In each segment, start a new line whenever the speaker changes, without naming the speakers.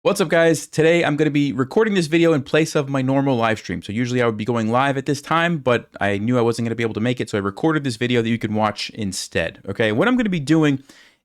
What's up, guys? Today I'm going to be recording this video in place of my normal live stream. So usually I would be going live at this time, but I knew I wasn't going to be able to make it, so I recorded this video that you can watch instead. Okay, what I'm going to be doing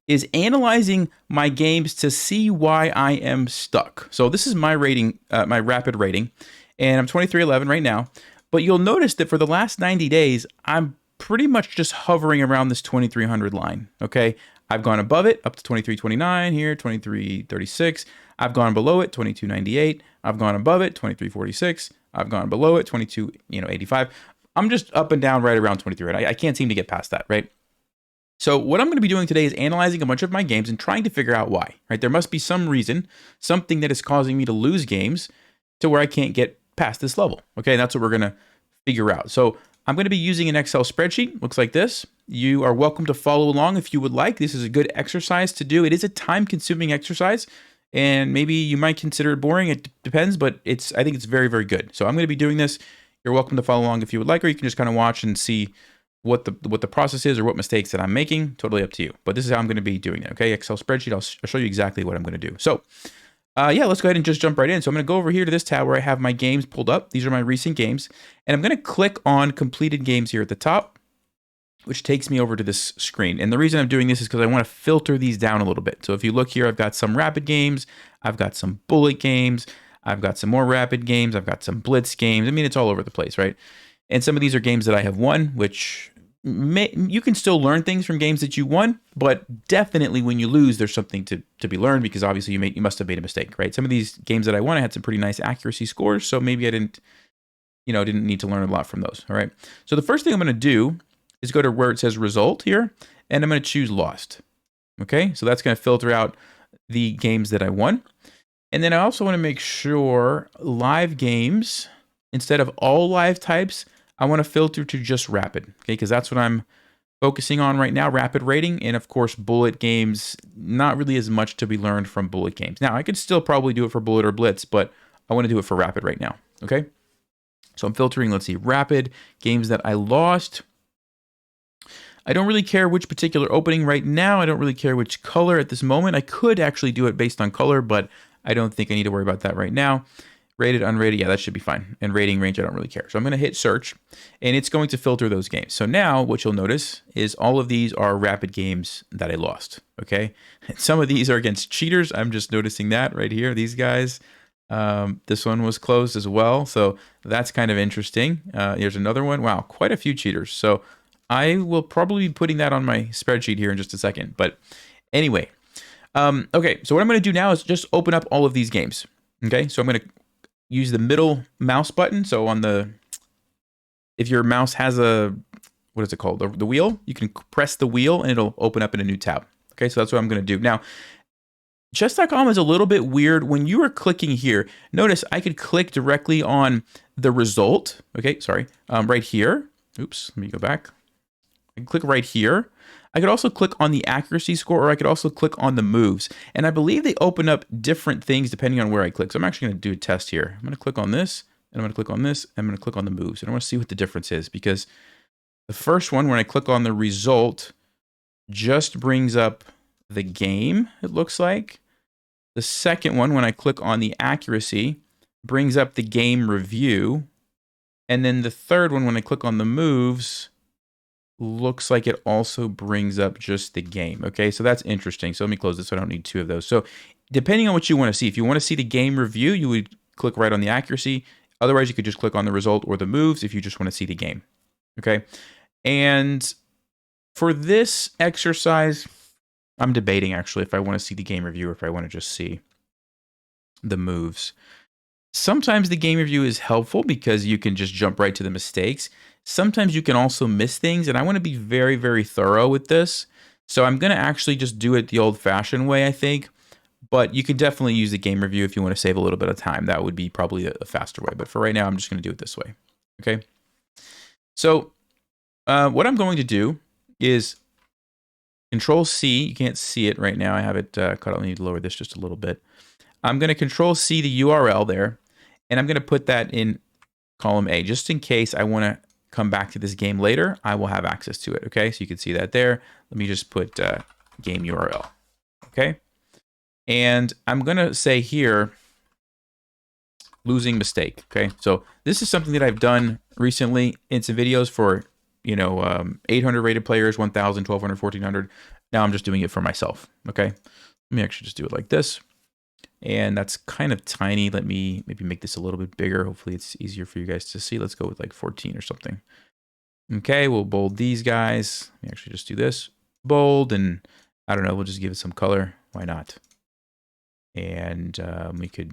is analyzing my games to see why I am stuck. So this is my rating, my rapid rating, and I'm 2311 right now. But you'll notice that for the last 90 days, I'm pretty much just hovering around this 2300 line. Okay, I've gone above it up to 2329 here, 2336. I've gone below it, 2298. I've gone above it, 2346. I've gone below it, 2285. I'm just up and down right around 23. Right? I can't seem to get past that, right? So what I'm going to be doing today is analyzing a bunch of my games and trying to figure out why, right? There must be some reason, something that is causing me to lose games to where I can't get past this level. Okay, and that's what we're going to figure out. So I'm going to be using an Excel spreadsheet. Looks like this. You are welcome to follow along if you would like. This is a good exercise to do. It is a time-consuming exercise, and maybe you might consider it boring. It depends, but I think it's very, very good. So I'm going to be doing this. You're welcome to follow along if you would like, or you can just kind of watch and see what the process is or what mistakes that I'm making. Totally up to you. But this is how I'm going to be doing it. Okay, Excel spreadsheet. I'll show you exactly what I'm going to do. So yeah, let's go ahead and just jump right in. So I'm going to go over here to this tab where I have my games pulled up. These are my recent games. And I'm going to click on completed games here at the top, which takes me over to this screen. And the reason I'm doing this is because I want to filter these down a little bit. So if you look here, I've got some rapid games. I've got some bullet games. I've got some more rapid games. I've got some blitz games. I mean, it's all over the place, right? And some of these are games that I have won, which you can still learn things from games that you won, but definitely when you lose, there's something to be learned, because obviously you must have made a mistake, right? Some of these games that I won, I had some pretty nice accuracy scores, so maybe I didn't need to learn a lot from those. All right. So the first thing I'm going to do is go to where it says result here, and I'm going to choose lost. Okay. So that's going to filter out the games that I won. And then I also want to make sure live games, instead of all live types, I want to filter to just rapid. Okay. Because that's what I'm focusing on right now, rapid rating. And of course, bullet games, not really as much to be learned from bullet games. Now, I could still probably do it for bullet or blitz, but I want to do it for rapid right now. Okay. So I'm filtering, let's see, rapid games that I lost. I don't really care which particular opening right now. I don't really care which color at this moment. I could actually do it based on color, but I don't think I need to worry about that right now. Rated, unrated, yeah, that should be fine. And rating range, I don't really care. So I'm going to hit search, and it's going to filter those games. So now what you'll notice is all of these are rapid games that I lost, okay? And some of these are against cheaters. I'm just noticing that right here, these guys. This one was closed as well, so that's kind of interesting. Here's another one. Wow, quite a few cheaters. So I will probably be putting that on my spreadsheet here in just a second. But anyway, okay, so what I'm going to do now is just open up all of these games. Okay, so I'm going to use the middle mouse button. So if your mouse has what is it called? The wheel, you can press the wheel and it'll open up in a new tab. Okay, so that's what I'm going to do. Now, chess.com is a little bit weird. When you are clicking here, notice I could click directly on the result. Okay, sorry, right here. Oops, let me go back. I can click right here. I could also click on the accuracy score, or I could also click on the moves. And I believe they open up different things depending on where I click. So I'm actually going to do a test here. I'm going to click on this, and I'm going to click on this, and I'm going to click on the moves. And I want to see what the difference is, because the first one, when I click on the result, just brings up the game, it looks like. The second one, when I click on the accuracy, brings up the game review. And then the third one, when I click on the moves, looks like it also brings up just the game. Okay, so that's interesting. So let me close this so I don't need two of those. So depending on what you want to see, if you want to see the game review, you would click right on the accuracy. Otherwise, you could just click on the result or the moves if you just want to see the game. Okay, and for this exercise, I'm debating actually if I want to see the game review or if I want to just see the moves. Sometimes the game review is helpful because you can just jump right to the mistakes. Sometimes you can also miss things, and I want to be very, very thorough with this. So I'm going to actually just do it the old-fashioned way, I think. But you can definitely use the game review if you want to save a little bit of time. That would be probably a faster way. But for right now, I'm just going to do it this way. Okay? So what I'm going to do is Control-C. You can't see it right now. I have it cut out. I need to lower this just a little bit. I'm going to Control-C the URL there, and I'm going to put that in column A. Just in case I want to come back to this game later, I will have access to it. Okay, so you can see that there. Let me just put game URL. Okay, And I'm going to say here, losing mistake. Okay, so this is something that I've done recently in some videos for, 800 rated players, 1,000, 1,200, 1,400. Now I'm just doing it for myself. Okay, let me actually just do it like this. And that's kind of tiny. Let me maybe make this a little bit bigger. Hopefully it's easier for you guys to see. Let's go with like 14 or something. Okay, we'll bold these guys. Let me actually just do this. Bold, and I don't know, we'll just give it some color. Why not? And we could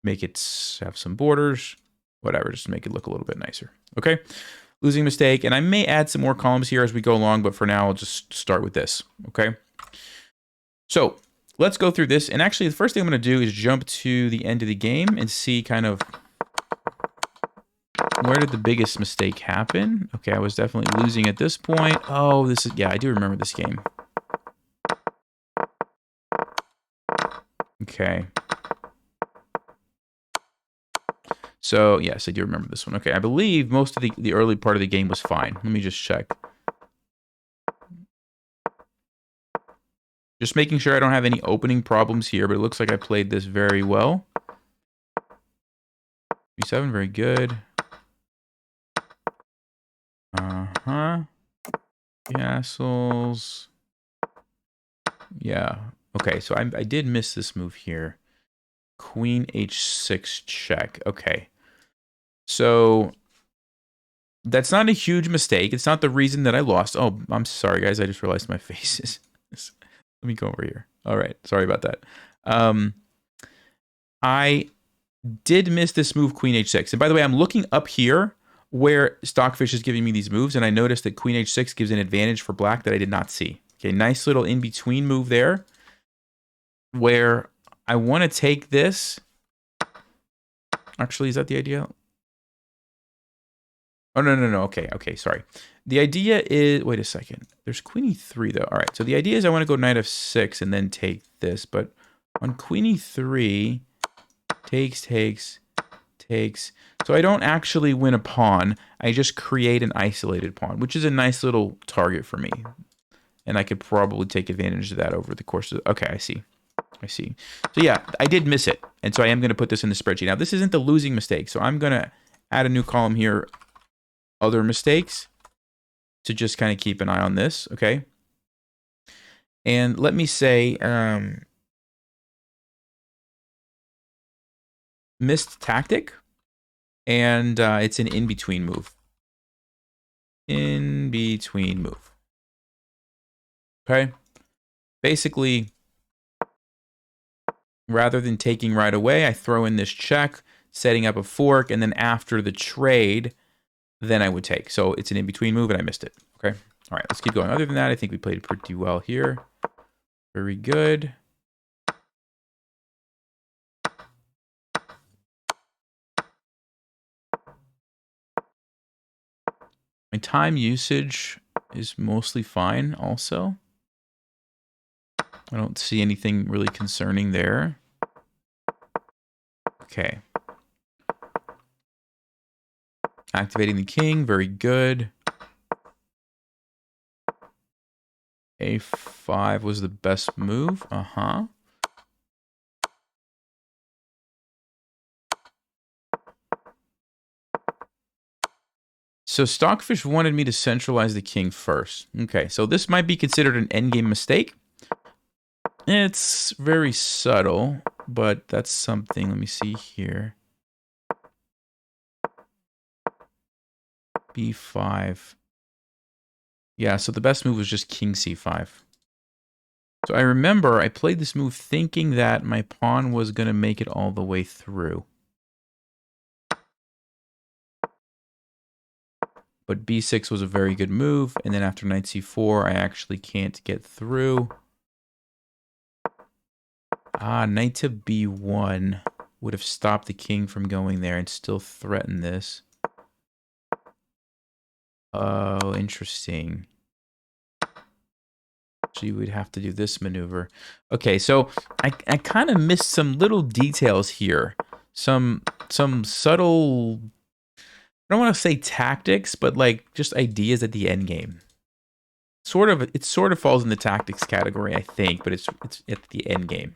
make it have some borders. Whatever, just make it look a little bit nicer. Okay, losing mistake. And I may add some more columns here as we go along, but for now, I'll just start with this. Okay, so let's go through this. And actually, the first thing I'm going to do is jump to the end of the game and see kind of where did the biggest mistake happen. Okay, I was definitely losing at this point. Oh, this is, yeah, I do remember this game. Okay. So, yes, I do remember this one. Okay, I believe most of the early part of the game was fine. Let me just check. Just making sure I don't have any opening problems here, but it looks like I played this very well. B7, very good. Uh-huh. Castles. Yeah. Okay, so I did miss this move here. Queen h6 check. Okay. So that's not a huge mistake. It's not the reason that I lost. Oh, I'm sorry, guys. I just realized my face is... Let me go over here. All right. Sorry about that. I did miss this move, Queen h6. And by the way, I'm looking up here where Stockfish is giving me these moves, and I noticed that Queen h6 gives an advantage for black that I did not see. Okay, nice little in-between move there where I want to take this. Actually, is that the idea? Oh, no. Okay, sorry. The idea is... Wait a second. There's Queen e3, though. All right, so the idea is I want to go Knight f6 and then take this. But on Queen e3, takes. So I don't actually win a pawn. I just create an isolated pawn, which is a nice little target for me. And I could probably take advantage of that over the course of... Okay, I see. So yeah, I did miss it. And so I am going to put this in the spreadsheet. Now, this isn't the losing mistake. So I'm going to add a new column here, other mistakes, to just kind of keep an eye on this, okay? And let me say, missed tactic, and it's an in-between move. In-between move. Okay? Basically, rather than taking right away, I throw in this check, setting up a fork, and then after the trade, then I would take. So it's an in-between move, and I missed it. Okay? All right, let's keep going. Other than that, I think we played pretty well here. Very good. My time usage is mostly fine also. I don't see anything really concerning there. Okay. Activating the king, very good. A5 was the best move. Uh-huh. So Stockfish wanted me to centralize the king first. Okay, so this might be considered an endgame mistake. It's very subtle, but that's something. Let me see here. B5. Yeah, so the best move was just king c5. So I remember I played this move thinking that my pawn was going to make it all the way through. But b6 was a very good move, and then after knight c4, I actually can't get through. Ah, knight to b1 would have stopped the king from going there and still threatened this. Oh, interesting. So you would have to do this maneuver. Okay, so I kind of missed some little details here. Some subtle... I don't want to say tactics, but like just ideas at the end game. it sort of falls in the tactics category, I think, but it's at the end game.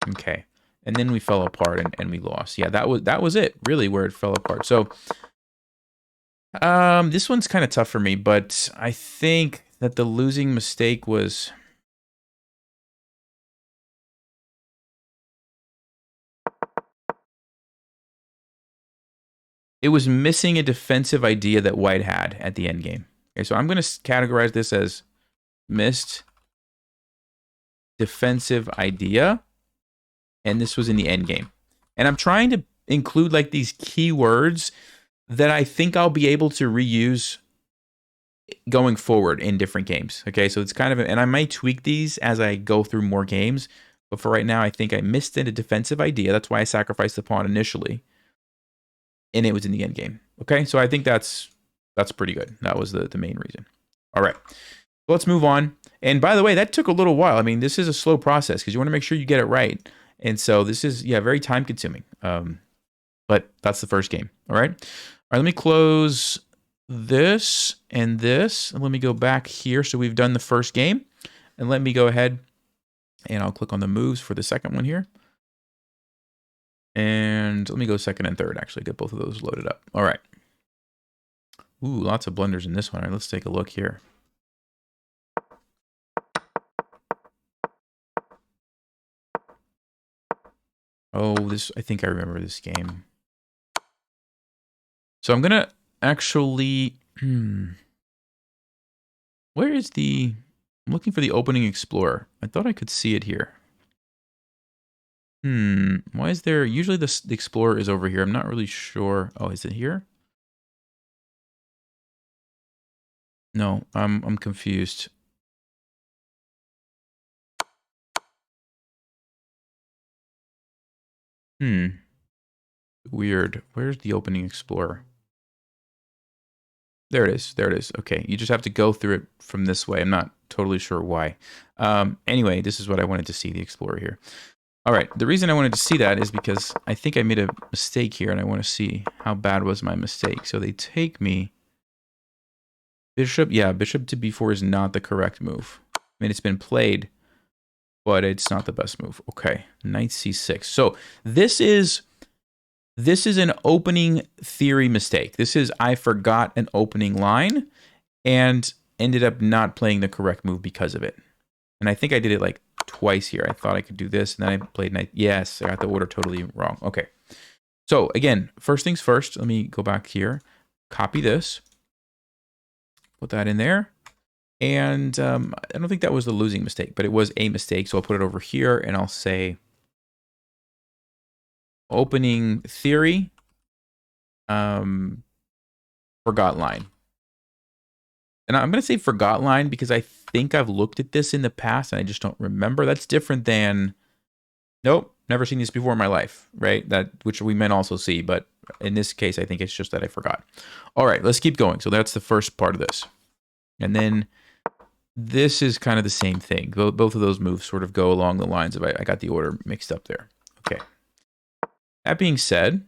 Okay. And then we fell apart and we lost. Yeah, that was it, really, where it fell apart. So this one's kind of tough for me, but I think that the losing mistake was it was missing a defensive idea that White had at the end game. Okay, so I'm going to categorize this as missed defensive idea, and this was in the end game. And I'm trying to include like these keywords that I think I'll be able to reuse going forward in different games. Okay, so it's kind of, and I might tweak these as I go through more games, but for right now, I think I missed a defensive idea. That's why I sacrificed the pawn initially, and it was in the end game. Okay, so I think that's pretty good. That was the main reason. All right, let's move on. And by the way, that took a little while. I mean, this is a slow process because you want to make sure you get it right. And so this is, yeah, very time consuming. But that's the first game. All right. All right, let me close this and this. And let me go back here. So we've done the first game. And let me go ahead and I'll click on the moves for the second one here. And let me go second and third, actually, get both of those loaded up. All right. Ooh, lots of blunders in this one. All right, let's take a look here. Oh, this, I think I remember this game. So I'm going to actually, where is the, I'm looking for the opening explorer. I thought I could see it here. Why is there, usually the explorer is over here. I'm not really sure. Oh, is it here? No, I'm confused. Weird. Where's the opening explorer? There it is. There it is. Okay, you just have to go through it from this way. I'm not totally sure why. Anyway, this is what I wanted to see, the explorer here. All right, the reason I wanted to see that is because I think I made a mistake here, and I want to see how bad was my mistake. So they take me... Bishop, yeah, bishop to b4 is not the correct move. I mean, it's been played, but it's not the best move. Okay, knight c6. So this is an opening theory mistake. This is, I forgot an opening line and ended up not playing the correct move because of it. And I think I did it like twice here. I thought I could do this, and then I played knight. Yes, I got the order totally wrong. Okay. So again, first things first, let me go back here, copy this. Put that in there. And I don't think that was the losing mistake, but it was a mistake. So I'll put it over here and I'll say opening theory, forgot line. And I'm going to say forgot line because I think I've looked at this in the past and I just don't remember. That's different than, nope, never seen this before in my life, right? That, which we men also see, but in this case, I think it's just that I forgot. All right, let's keep going. So that's the first part of this. And then this is kind of the same thing. Both of those moves sort of go along the lines of I got the order mixed up there. Okay. That being said,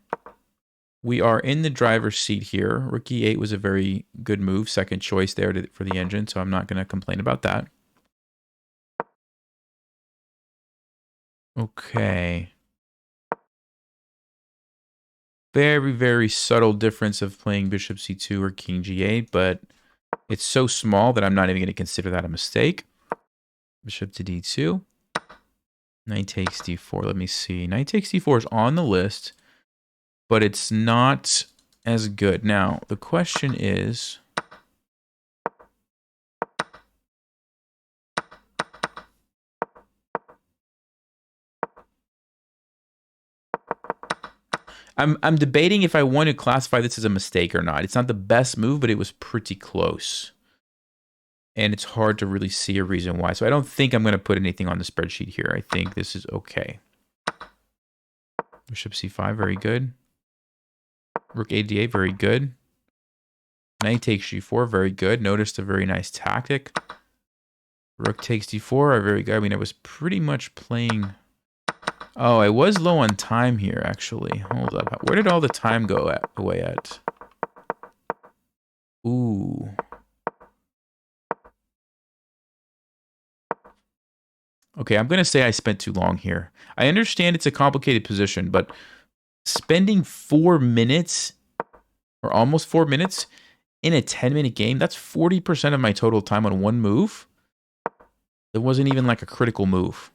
we are in the driver's seat here. Rook e8 was a very good move. Second choice there for the engine, so I'm not going to complain about that. Okay. Very, very subtle difference of playing bishop c2 or king g8, but it's so small that I'm not even going to consider that a mistake. Bishop to d2. Knight takes d4. Let me see. Knight takes d4 is on the list, but it's not as good. Now, the question is... I'm debating if I want to classify this as a mistake or not. It's not the best move, but it was pretty close. And it's hard to really see a reason why. So I don't think I'm going to put anything on the spreadsheet here. I think this is okay. Bishop c5, very good. Rook a d8, very good. Knight takes g4, very good. Noticed a very nice tactic. Rook takes d4, very good. I mean, I was pretty much playing... Oh, I was low on time here, actually. Hold up. Where did all the time go away at? Ooh. Okay, I'm going to say I spent too long here. I understand it's a complicated position, but spending 4 minutes or almost 4 minutes in a 10-minute game, that's 40% of my total time on one move. It wasn't even like a critical move.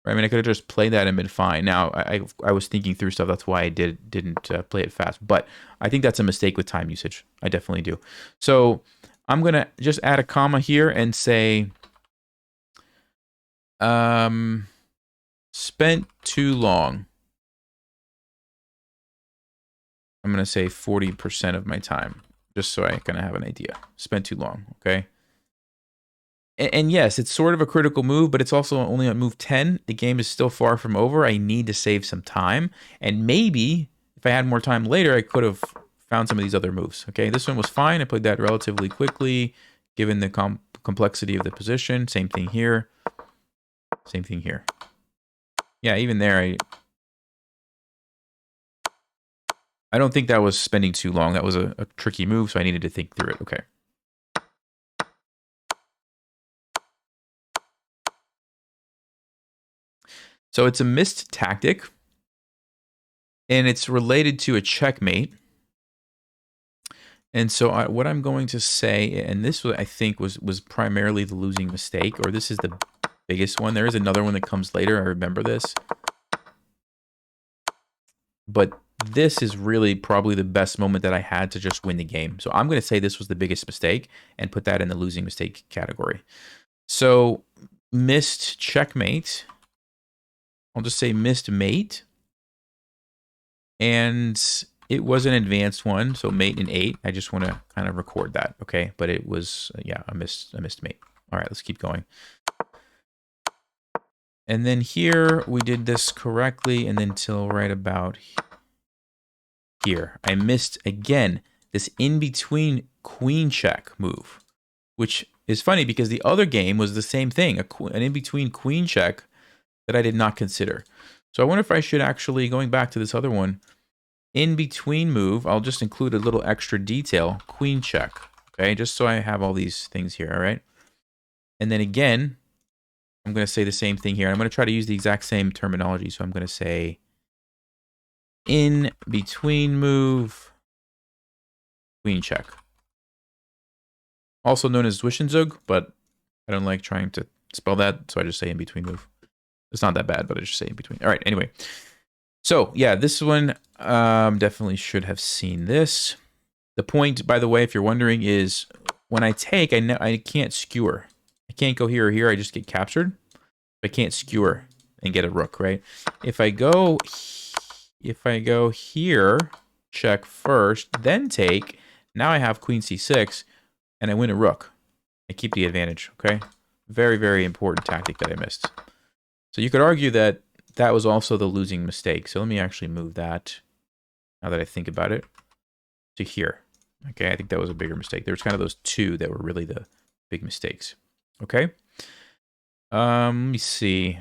Right? I mean, I could have just played that and been fine. Now, I was thinking through stuff. That's why I didn't play it fast. But I think that's a mistake with time usage. I definitely do. So I'm going to just add a comma here and say, spent too long. I'm going to say 40% of my time, just so I kind of have an idea. Spent too long, okay? And yes, it's sort of a critical move, but it's also only on move 10. The game is still far from over. I need to save some time. And maybe if I had more time later, I could have found some of these other moves. Okay, this one was fine. I played that relatively quickly, given the complexity of the position. Same thing here. Same thing here. Yeah, even there, I don't think that was spending too long. That was a tricky move, so I needed to think through it. Okay. So it's a missed tactic, and it's related to a checkmate. And so what I'm going to say, and this I think was primarily the losing mistake, or this is the biggest one. There is another one that comes later. I remember this. But this is really probably the best moment that I had to just win the game. So I'm going to say this was the biggest mistake and put that in the losing mistake category. So missed checkmate. I'll just say missed mate. And it was an advanced one, so mate in 8. I just want to kind of record that, okay? But it was, yeah, a missed mate. All right, let's keep going. And then here, we did this correctly, and then till right about here. I missed, again, this in-between queen check move, which is funny because the other game was the same thing, an in-between queen check that I did not consider. So I wonder if I should actually, going back to this other one, in between move, I'll just include a little extra detail, queen check, okay? Just so I have all these things here, all right? And then again, I'm going to say the same thing here. I'm going to try to use the exact same terminology. So I'm going to say in between move, queen check. Also known as Zwischenzug, but I don't like trying to spell that, so I just say in between move. It's not that bad, but I just say in between. All right, anyway. So, yeah, this one definitely should have seen this. The point, by the way, if you're wondering, is when I take, I can't skewer. I can't go here or here. I just get captured. I can't skewer and get a rook, right? If I go here, check first, then take, now I have queen c6, and I win a rook. I keep the advantage, okay? Very, very important tactic that I missed. So you could argue that that was also the losing mistake. So let me actually move that, now that I think about it, to here. Okay, I think that was a bigger mistake. There was kind of those two that were really the big mistakes. Okay. Let me see.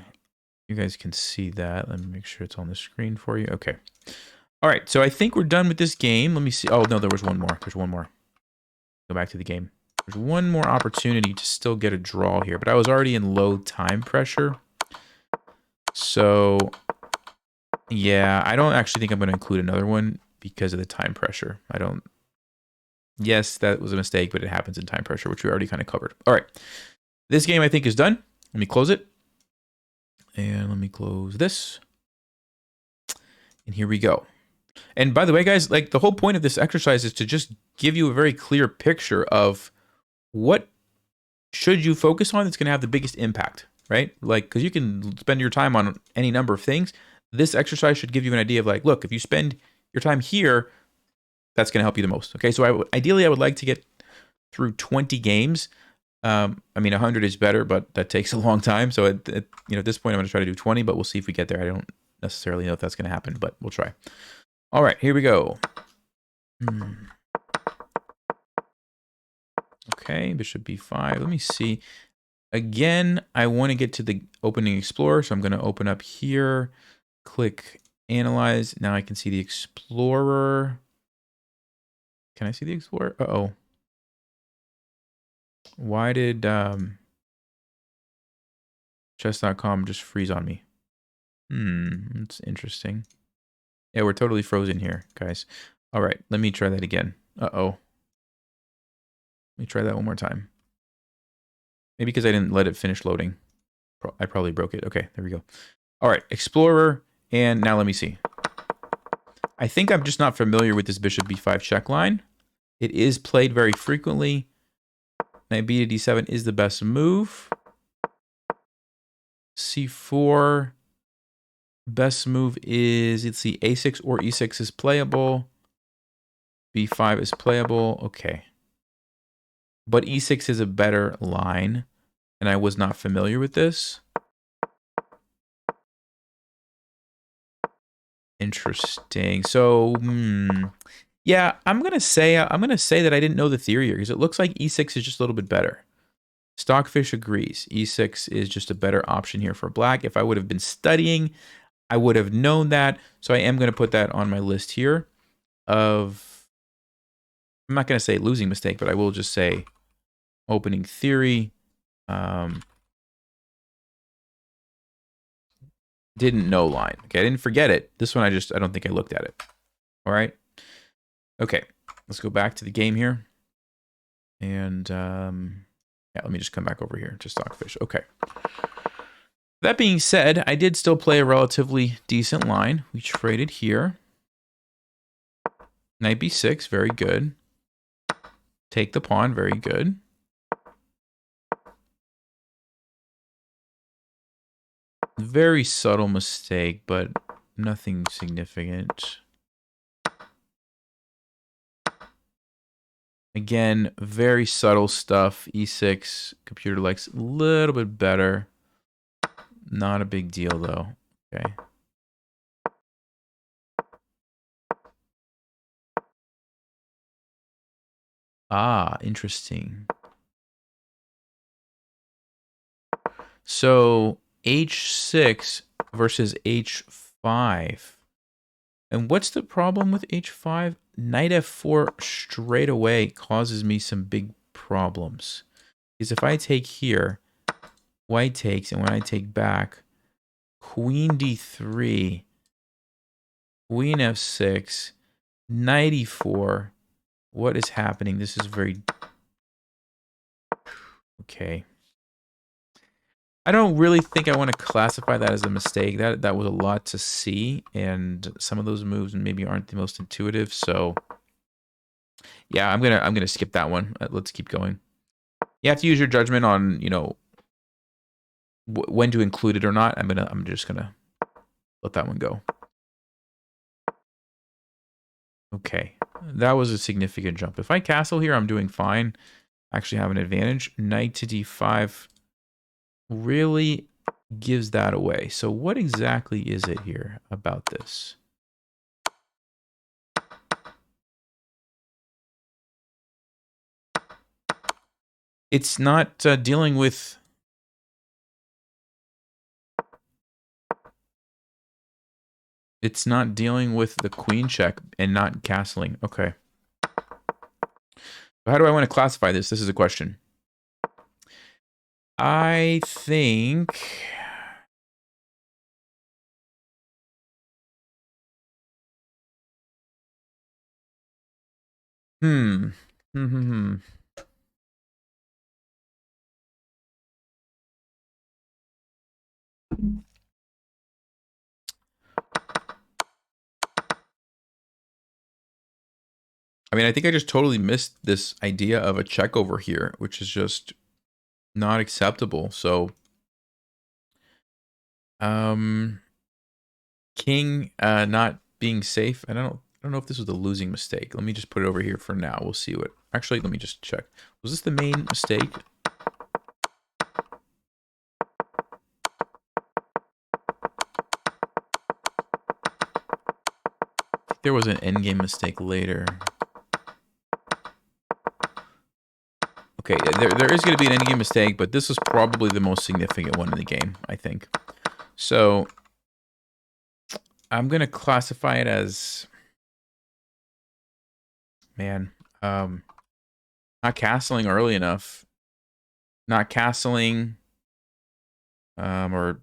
You guys can see that. Let me make sure it's on the screen for you. Okay. All right, so I think we're done with this game. Let me see. Oh, no, there was one more. There's one more. Go back to the game. There's one more opportunity to still get a draw here, but I was already in low time pressure. So, yeah, I don't actually think I'm going to include another one because of the time pressure. I don't... Yes, that was a mistake, but it happens in time pressure, which we already kind of covered. All right. This game, I think, is done. Let me close it. And let me close this. And here we go. And by the way, guys, like the whole point of this exercise is to just give you a very clear picture of what should you focus on that's going to have the biggest impact, right? Like, because you can spend your time on any number of things. This exercise should give you an idea of like, look, if you spend your time here, that's going to help you the most. Okay, so ideally, I would like to get through 20 games. I mean, 100 is better, but that takes a long time. So at this point, I'm going to try to do 20, but we'll see if we get there. I don't necessarily know if that's going to happen, but we'll try. All right, here we go. Okay, bishop b5. Let me see. Again, I want to get to the opening explorer, so I'm going to open up here, click analyze. Now I can see the explorer. Can I see the explorer? Uh-oh. Why did Chess.com just freeze on me. That's interesting. Yeah, we're totally frozen here, guys. All right, let me try that again. Uh-oh. Let me try that one more time. Maybe because I didn't let it finish loading. I probably broke it. Okay, there we go. All right, Explorer, and now let me see. I think I'm just not familiar with this bishop b5 check line. It is played very frequently. Knight b to d7 is the best move. c4. Best move is, let's see, a6 or e6 is playable. b5 is playable. Okay. But e6 is a better line, and I was not familiar with this. Interesting. So, yeah, I'm gonna say that I didn't know the theory here because it looks like e6 is just a little bit better. Stockfish agrees. E6 is just a better option here for black. If I would have been studying, I would have known that. So I am going to put that on my list here of, I'm not going to say losing mistake, but I will just say opening theory. Didn't know line. Okay, I didn't forget it. This one I don't think I looked at it. All right. Okay, let's go back to the game here. And yeah, let me just come back over here to Stockfish. Okay. That being said, I did still play a relatively decent line. We traded here. Knight b6, very good. Take the pawn, very good. Very subtle mistake, but nothing significant. Again, very subtle stuff. E6, computer likes a little bit better. Not a big deal, though. Okay. Ah, interesting. So, h6 versus h5. And what's the problem with h5? Knight f4 straight away causes me some big problems. Because if I take here, white takes, and when I take back, queen d3, queen f6, knight e4. What is happening? This is very... Okay. I don't really think I want to classify that as a mistake. That was a lot to see, and some of those moves maybe aren't the most intuitive. So, yeah, I'm gonna skip that one. Let's keep going. You have to use your judgment on, you know, when to include it or not. I'm just gonna let that one go. Okay, that was a significant jump. If I castle here, I'm doing fine. I actually have an advantage. Knight to d5 really gives that away. So what exactly is it here about this? It's not dealing with... It's not dealing with the queen check and not castling. Okay. How do I want to classify this? This is a question. I think... I mean, I think I just totally missed this idea of a check over here, which is just not acceptable. So, king not being safe. I don't know if this was a losing mistake. Let me just put it over here for now. We'll see what... Actually, let me just check. Was this the main mistake? There was an endgame mistake later. Okay, there is going to be an endgame mistake, but this is probably the most significant one in the game, I think. So, I'm going to classify it as... Man, not castling early enough. Not castling... Or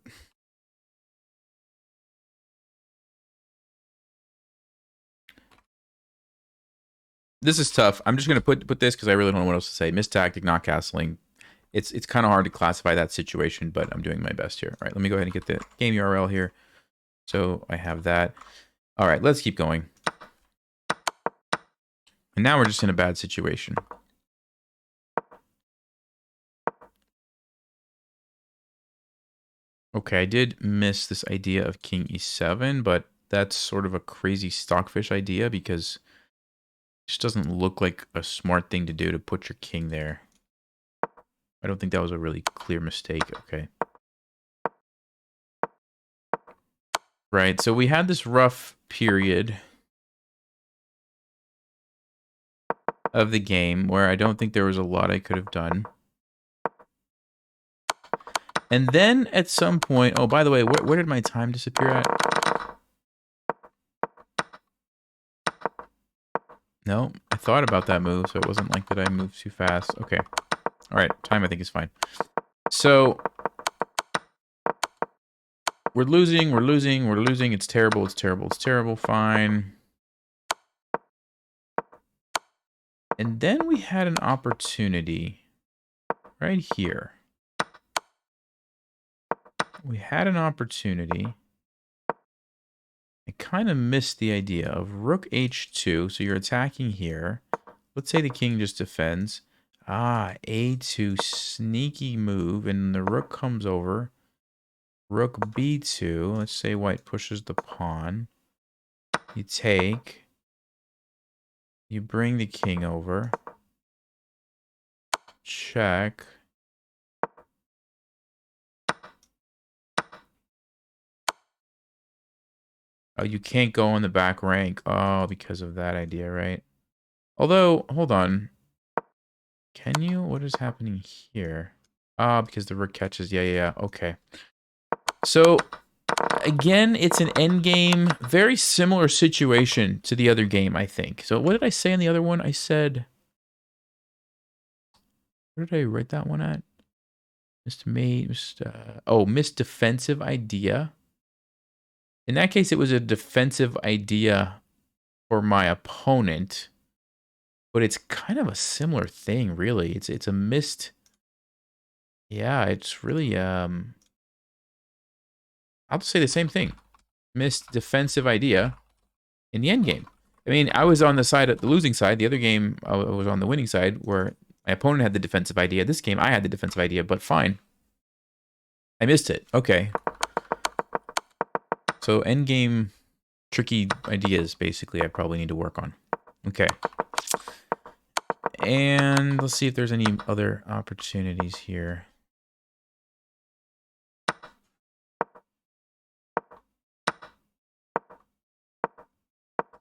this is tough. I'm just gonna put this because I really don't know what else to say. Missed tactic, not castling. It's kind of hard to classify that situation, but I'm doing my best here. All right, let me go ahead and get the game URL here. So I have that. All right, let's keep going. And now we're just in a bad situation. Okay, I did miss this idea of king e7, but that's sort of a crazy stockfish idea because it just doesn't look like a smart thing to do to put your king there. I don't think that was a really clear mistake. Okay. Right, so we had this rough period of the game where I don't think there was a lot I could have done. And then at some point... Oh, by the way, where did my time disappear at? No, I thought about that move, so it wasn't like that I moved too fast. Okay. All right, time I think is fine. So... We're losing. It's terrible, it's terrible. Fine. And then we had an opportunity right here. We had an opportunity. I kind of missed the idea of rook h2. So you're attacking here. Let's say the king just defends. Ah, a2, sneaky move. And the rook comes over. Rook b2. Let's say white pushes the pawn. You take. You bring the king over. Check. Oh, you can't go on the back rank. Oh, because of that idea, right? Although, hold on. Can you? What is happening here? Ah, because the rook catches. Yeah. Okay. So, again, it's an endgame. Very similar situation to the other game, I think. So, what did I say on the other one? I said... Where did I write that one at? Missed defensive idea. In that case, it was a defensive idea for my opponent. But it's kind of a similar thing, really. It's a missed... Yeah, it's really... I'll just say the same thing. Missed defensive idea in the endgame. I mean, I was on the side of the losing side. The other game, I was on the winning side, where my opponent had the defensive idea. This game, I had the defensive idea, but fine. I missed it. Okay. So endgame tricky ideas, basically, I probably need to work on. Okay. And let's see if there's any other opportunities here.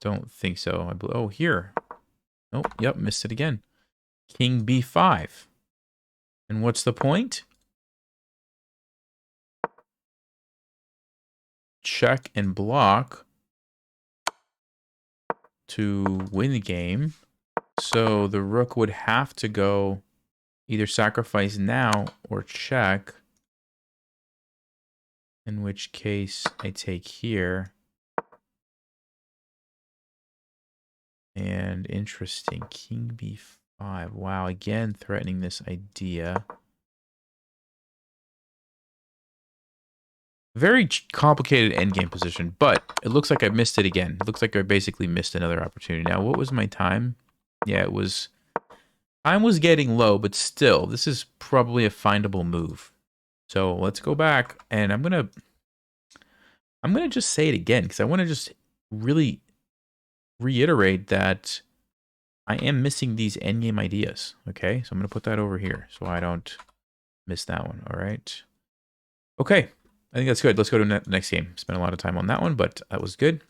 Don't think so. Oh, here. Nope. Yep, missed it again. King b5. And what's the point? Check and block to win the game. So the rook would have to go either sacrifice now or check. In which case I take here. And interesting. King b5. Wow, again threatening this idea. Very complicated endgame position, but it looks like I missed it again. It looks like I basically missed another opportunity. Now, what was my time? Yeah, it was... Time was getting low, but still, this is probably a findable move. So let's go back, and I'm gonna just say it again, because I want to just really reiterate that I am missing these endgame ideas, okay? So I'm gonna put that over here, so I don't miss that one, all right? Okay. I think that's good. Let's go to the next game. Spent a lot of time on that one, but that was good.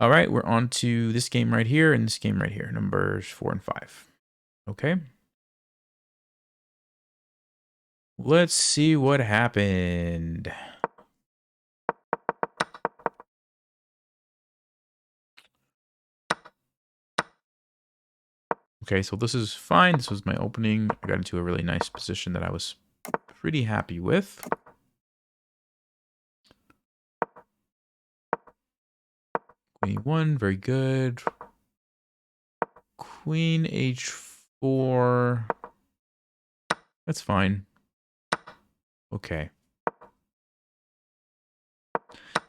All right, we're on to this game right here and this game right here, numbers 4 and 5. Okay. Let's see what happened. Okay, so this is fine. This was my opening. I got into a really nice position that I was pretty happy with. 21, very good. Queen h4. That's fine. Okay.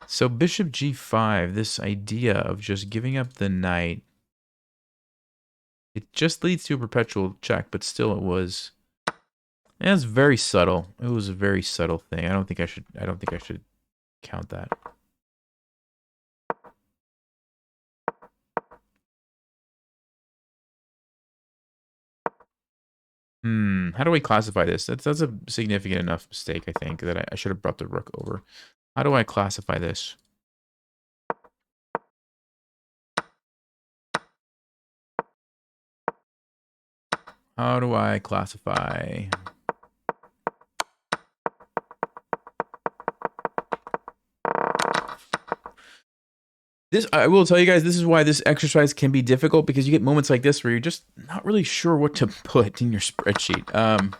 So bishop g5, this idea of just giving up the knight, it just leads to a perpetual check, but still it was very subtle. It was a very subtle thing. I don't think I should count that. How do I classify this? That's a significant enough mistake, I think, that I should have brought the rook over. How do I classify this? How do I classify? This, I will tell you guys, this is why this exercise can be difficult, because you get moments like this where you're just not really sure what to put in your spreadsheet.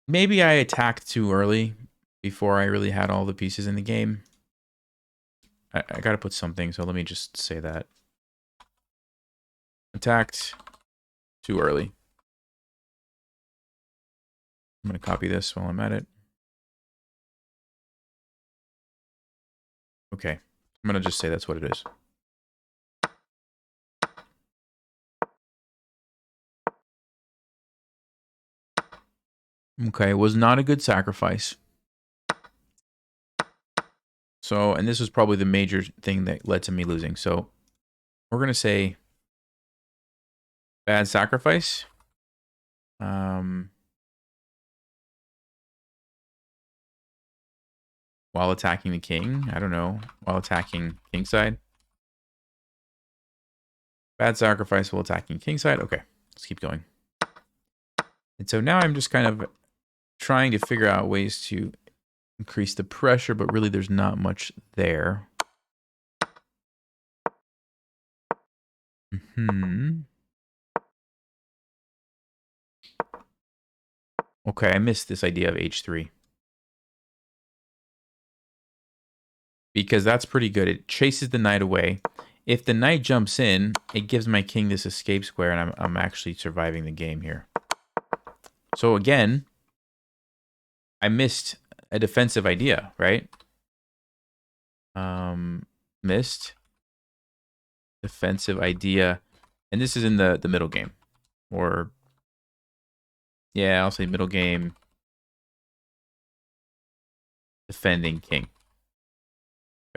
Maybe I attacked too early before I really had all the pieces in the game. I gotta put something, so let me just say that. Attacked too early. I'm gonna copy this while I'm at it. Okay, I'm gonna just say that's what it is. Okay, was not a good sacrifice. So, and this was probably the major thing that led to me losing. So, we're gonna say bad sacrifice. While attacking the king, I don't know. While attacking kingside. Bad sacrifice while attacking kingside. Okay, let's keep going. And so now I'm just kind of trying to figure out ways to increase the pressure, but really there's not much there. Okay, I missed this idea of h3. Because that's pretty good. It chases the knight away. If the knight jumps in, it gives my king this escape square, and I'm actually surviving the game here. So again, I missed a defensive idea, right? Missed defensive idea. And this is in the middle game. Or, yeah, I'll say middle game. Defending king.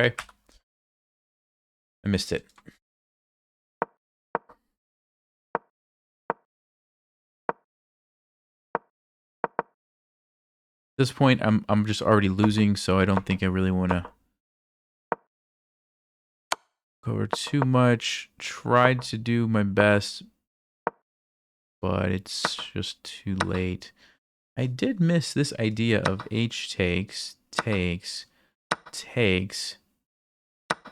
Okay. I missed it. At this point, I'm just already losing, so I don't think I really want to go over too much. Tried to do my best, but it's just too late. I did miss this idea of h takes,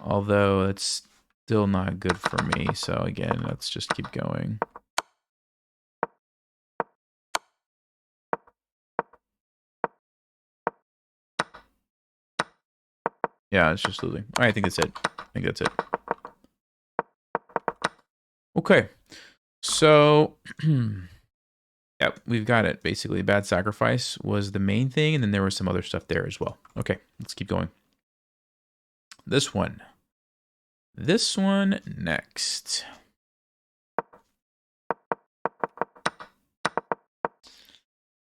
although it's still not good for me. So again, let's just keep going. Yeah, it's just losing. All right, I think that's it. Okay. So, yep, we've got it. Basically, bad sacrifice was the main thing, and then there was some other stuff there as well. Okay, let's keep going. This one next.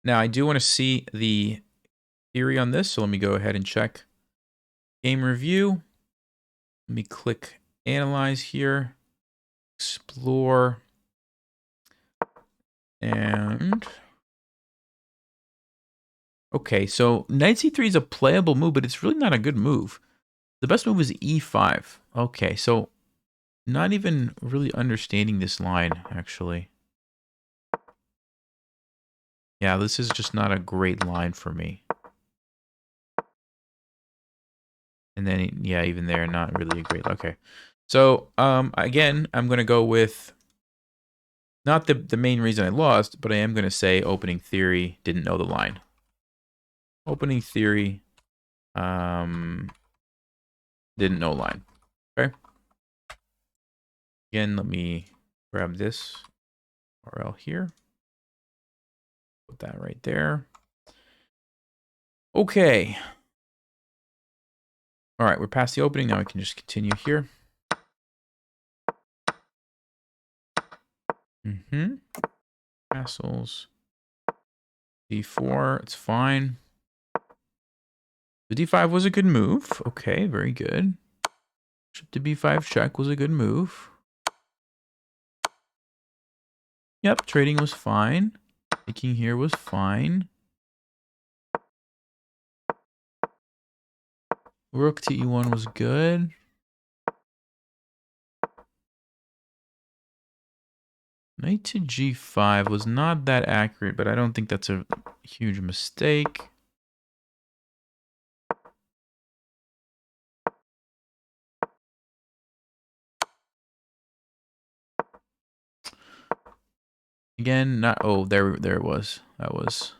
Now, I do want to see the theory on this, so let me go ahead and check game review. Let me click analyze here, explore, and okay, so knight c3 is a playable move, but it's really not a good move. The best move is e5. Okay, so not even really understanding this line, actually. Yeah, this is just not a great line for me. And then, yeah, even there, not really a great... Okay. So, again, I'm going to go with... Not the main reason I lost, but I am going to say opening theory, didn't know the line. Opening theory, Didn't know line. Okay. Again, let me grab this URL here. Put that right there. Okay. All right, we're past the opening. Now we can just continue here. Castles. D4, it's fine. The D5 was a good move. Okay, very good. Bishop to B5 check was a good move. Yep, trading was fine. Taking here was fine. Rook to E1 was good. Knight to G5 was not that accurate, but I don't think that's a huge mistake. Again, not, oh, there it was. That was.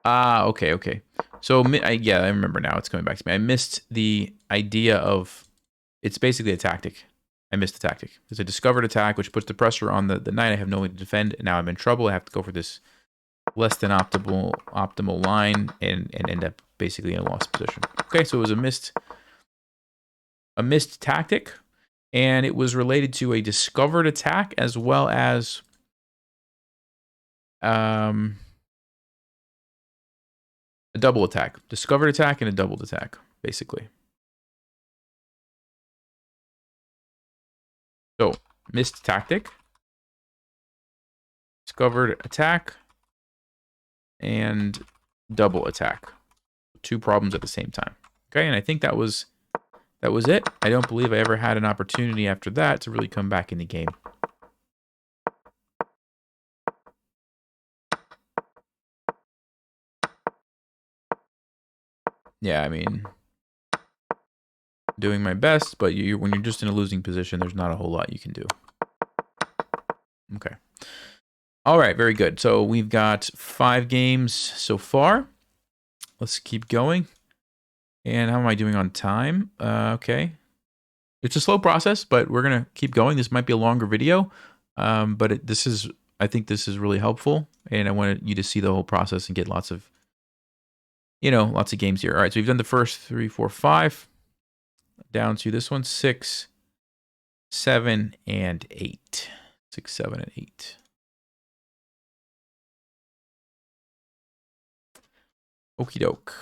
Ah, okay. So, yeah, I remember now. It's coming back to me. I missed the idea of, it's basically a tactic. I missed the tactic. It's a discovered attack, which puts the pressure on the knight. I have no way to defend. And now I'm in trouble. I have to go for this less than optimal line and end up basically in a lost position. Okay, so it was a missed tactic, and it was related to a discovered attack as well as a double attack. Discovered attack and a doubled attack, basically. So, missed tactic, discovered attack, and double attack. 2 problems at the same time. Okay, and I think that was it. I don't believe I ever had an opportunity after that to really come back in the game. Yeah, I mean, doing my best, but when you're just in a losing position, there's not a whole lot you can do. Okay. All right, very good. So we've got 5 games so far. Let's keep going. And how am I doing on time? Okay. It's a slow process, but we're going to keep going. This might be a longer video, but I think this is really helpful, and I wanted you to see the whole process and get lots of games here. All right, so we've done the first 3, 4, 5, down to this one, 6, 7, and 8. 6, 7, and 8. Okie doke.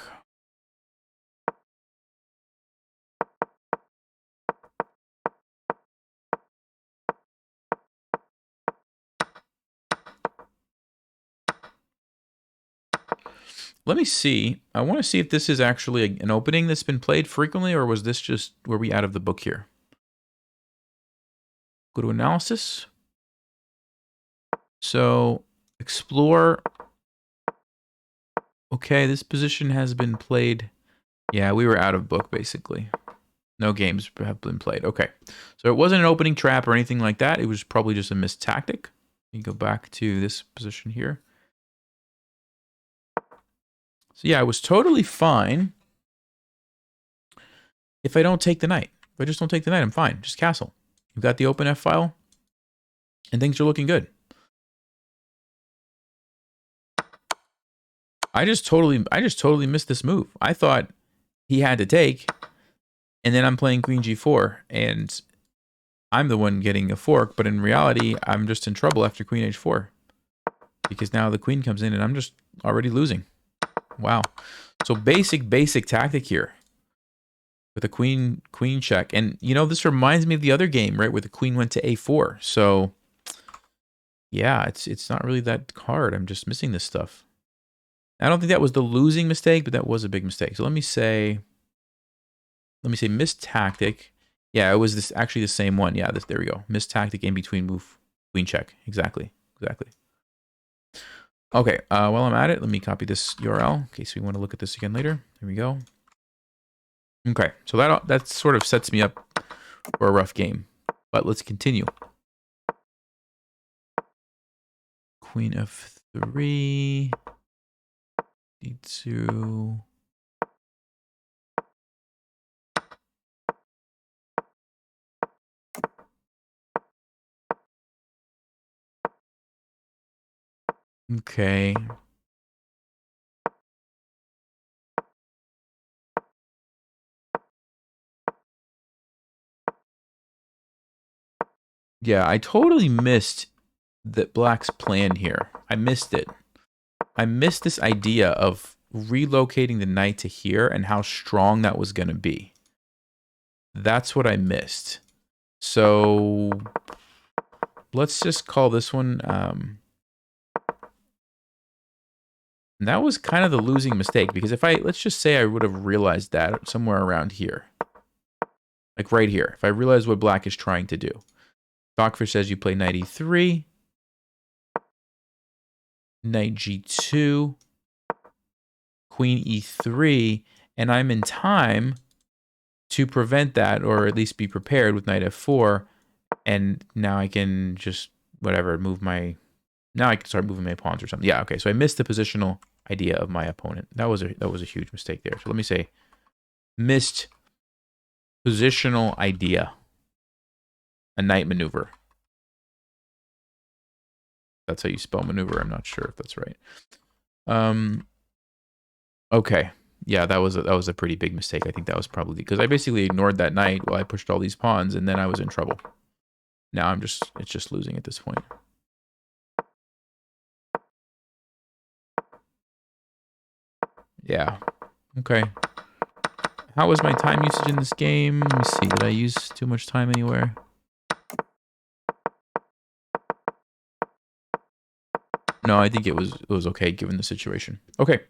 Let me see. I want to see if this is actually an opening that's been played frequently, or was this just, were we out of the book here? Go to analysis. So, explore. Okay, this position has been played. Yeah, we were out of book, basically. No games have been played. Okay, so it wasn't an opening trap or anything like that. It was probably just a missed tactic. You go back to this position here. So yeah, I was totally fine if I don't take the knight. If I just don't take the knight, I'm fine. Just castle. You've got the open F file, and things are looking good. I just totally missed this move. I thought he had to take, and then I'm playing Queen G4, and I'm the one getting a fork, but in reality, I'm just in trouble after Queen H4. Because now the queen comes in, and I'm just already losing. Wow. So basic tactic here. With a queen check. And, this reminds me of the other game, right? Where the queen went to A4. So, yeah, it's not really that hard. I'm just missing this stuff. I don't think that was the losing mistake, but that was a big mistake. So let me say missed tactic. Yeah, it was actually the same one. Yeah, there we go. Missed tactic in between move, queen check. Exactly. Okay, while I'm at it, let me copy this URL in case we want to look at this again later. There we go. Okay, so that sort of sets me up for a rough game. But let's continue. Queen f3. d2. Okay. Yeah, I totally missed that Black's plan here. I missed it. I missed this idea of relocating the knight to here and how strong that was going to be. That's what I missed. So let's just call this one. That was kind of the losing mistake, because if let's just say I would have realized that somewhere around here. Like right here. If I realize what Black is trying to do. Stockfish says you play knight e3. Knight g2. Queen e3. And I'm in time to prevent that, or at least be prepared with knight f4. And now I can just, whatever, move my... Now I can start moving my pawns or something. Yeah, okay. So I missed the positional idea of my opponent. That was a huge mistake there. So let me say, missed positional idea. A knight maneuver. That's how you spell maneuver. I'm not sure if that's right. Okay. Yeah, that was a pretty big mistake. I think that was probably because I basically ignored that knight while I pushed all these pawns, and then I was in trouble. Now it's just losing at this point. Yeah. Okay. How was my time usage in this game? Let me see. Did I use too much time anywhere? No, I think it was okay given the situation. Okay.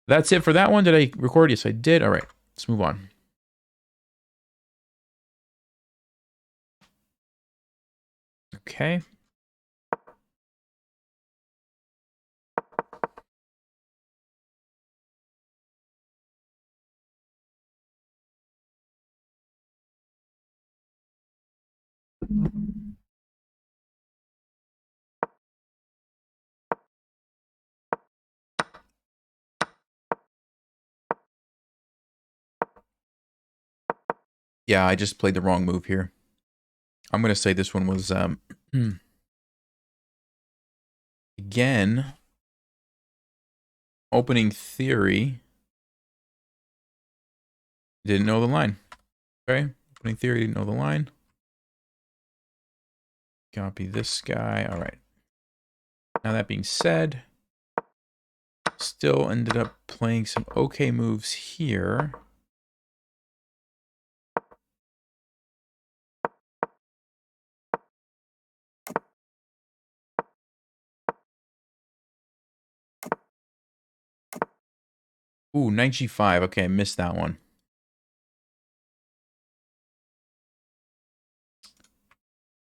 That's it for that one. Did I record? Yes, I did. All right. Let's move on. Okay. Yeah, I just played the wrong move here. I'm going to say this one was, again, opening theory. Didn't know the line. Okay, opening theory, didn't know the line. Copy this guy. All right. Now that being said, still ended up playing some okay moves here. Ooh, knight g5. Okay, I missed that one.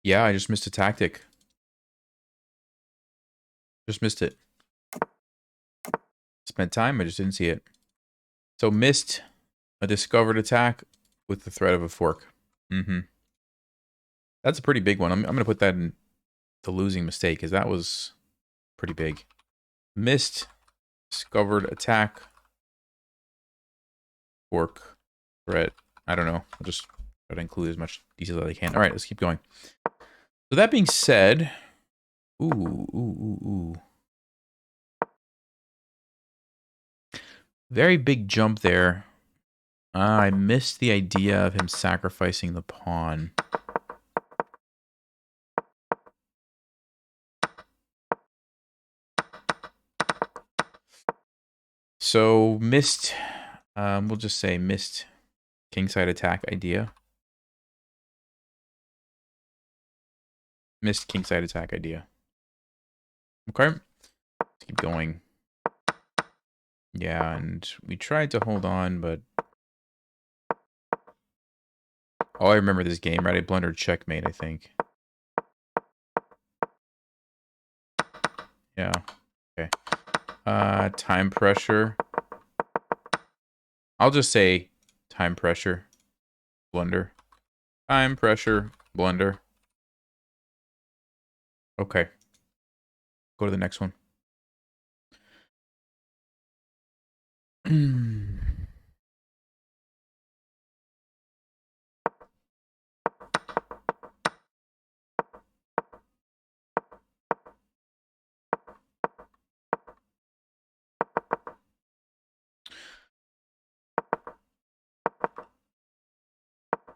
Yeah, I just missed a tactic. Just missed it. Spent time, I just didn't see it. So missed a discovered attack with the threat of a fork. That's a pretty big one. I'm going to put that in the losing mistake, because that was pretty big. Missed discovered attack. Fork. Threat. I don't know. I'll just try to include as much detail as I can. All right, let's keep going. So that being said... Ooh. Very big jump there. I missed the idea of him sacrificing the pawn. So missed, we'll just say missed kingside attack idea. Missed kingside attack idea. Okay, let's keep going. Yeah, and we tried to hold on, but... Oh, I remember this game, right? I blundered checkmate, I think. Yeah, okay. Time pressure. I'll just say time pressure. Blunder. Time pressure. Blunder. Okay. Go to the next one.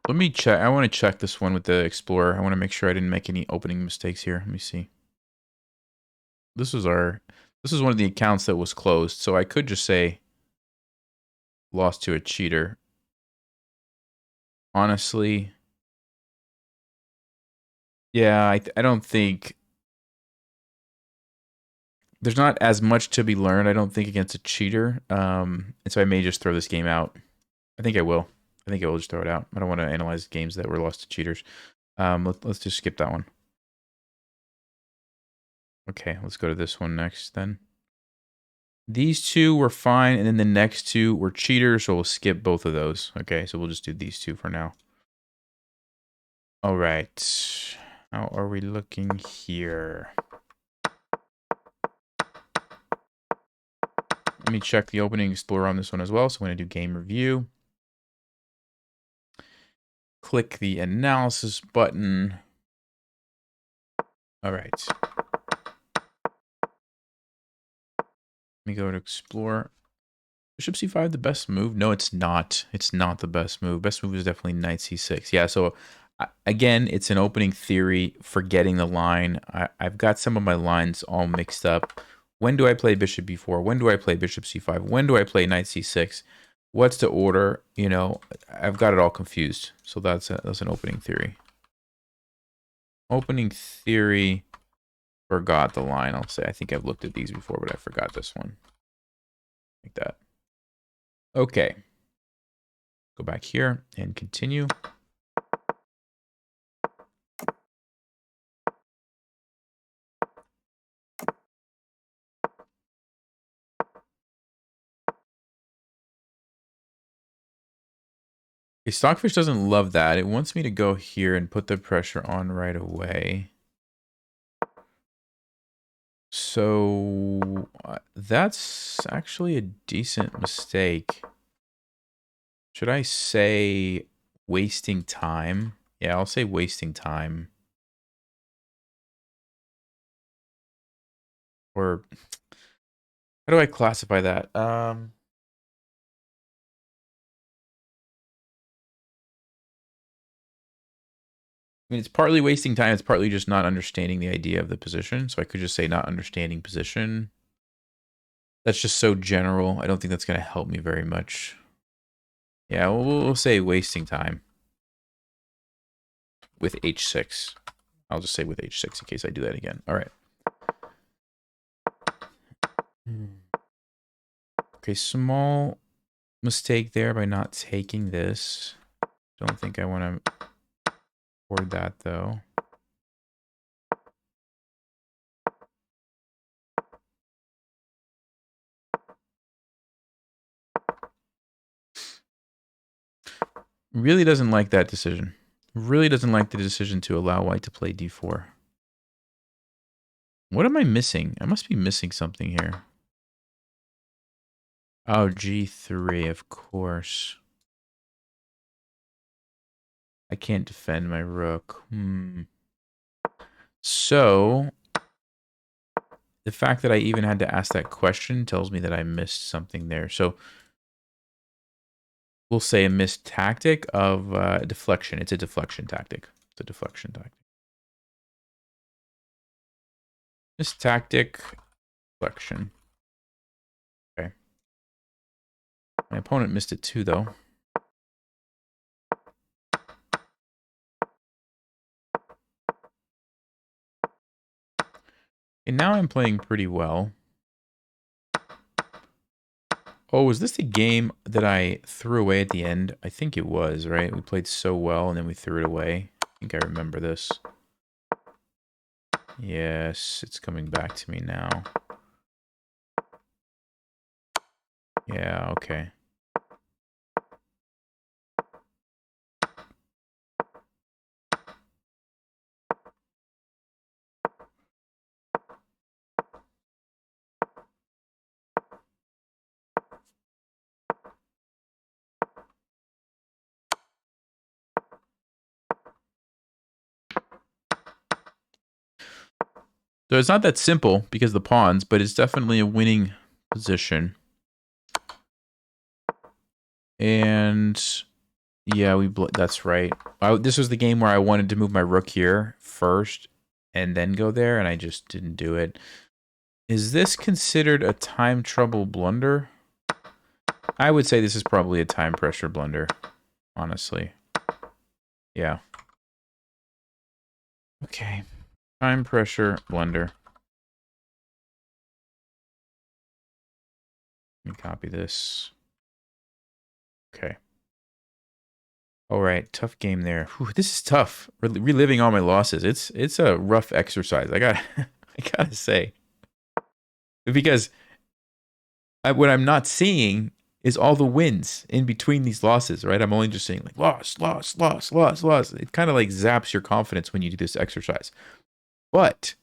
Let me check. I want to check this one with the Explorer. I want to make sure I didn't make any opening mistakes here. Let me see. This is one of the accounts that was closed, so I could just say lost to a cheater. Honestly, yeah, I don't think there's not as much to be learned, I don't think, against a cheater. And so I may just throw this game out. I think I will. I think I will just throw it out. I don't want to analyze games that were lost to cheaters. Let's just skip that one. Okay, let's go to this one next then. These two were fine, and then the next two were cheaters, so we'll skip both of those. Okay, so we'll just do these two for now. All right. How are we looking here? Let me check the opening Explorer on this one as well. So I'm going to do game review. Click the analysis button. All right. Let me go to Explore. Bishop c5 the best move? No, it's not. It's not the best move. Best move is definitely knight c6. Yeah, so again, it's an opening theory, forgetting the line. I've got some of my lines all mixed up. When do I play bishop b4? When do I play bishop c5? When do I play knight c6? What's the order? You know, I've got it all confused. So that's an opening theory. Opening theory, forgot the line, I'll say. I think I've looked at these before, but I forgot this one. Like that. Okay. Go back here and continue. Okay, Stockfish doesn't love that. It wants me to go here and put the pressure on right away. So that's actually a decent mistake. Should I say wasting time? Yeah, I'll say wasting time. Or how do I classify that? I mean, it's partly wasting time. It's partly just not understanding the idea of the position. So I could just say not understanding position. That's just so general. I don't think that's going to help me very much. Yeah, we'll say wasting time with h6. I'll just say with h6 in case I do that again. All right. Okay, small mistake there by not taking this. Don't think I want to record that though. Really doesn't like that decision. Really doesn't like the decision to allow white to play d4. What am I missing? I must be missing something here. Oh, g3, of course. I can't defend my rook. So, the fact that I even had to ask that question tells me that I missed something there. So, we'll say a missed tactic of deflection. It's a deflection tactic. It's a deflection tactic. Missed tactic, deflection. Okay. My opponent missed it too, though. And now I'm playing pretty well. Oh, was this the game that I threw away at the end? I think it was, right? We played so well and then we threw it away. I think I remember this. Yes, it's coming back to me now. Yeah, okay. So it's not that simple because of the pawns, but it's definitely a winning position. And yeah, that's right. This was the game where I wanted to move my rook here first and then go there, and I just didn't do it. Is this considered a time trouble blunder? I would say this is probably a time pressure blunder, honestly. Yeah. Okay. Time pressure blunder. Let me copy this. Okay. All right, tough game there. Whew, this is tough. Reliving all my losses. It's a rough exercise. I gotta say, because what I'm not seeing is all the wins in between these losses. Right? I'm only just saying like loss, loss, loss, loss, loss. It kind of like zaps your confidence when you do this exercise. But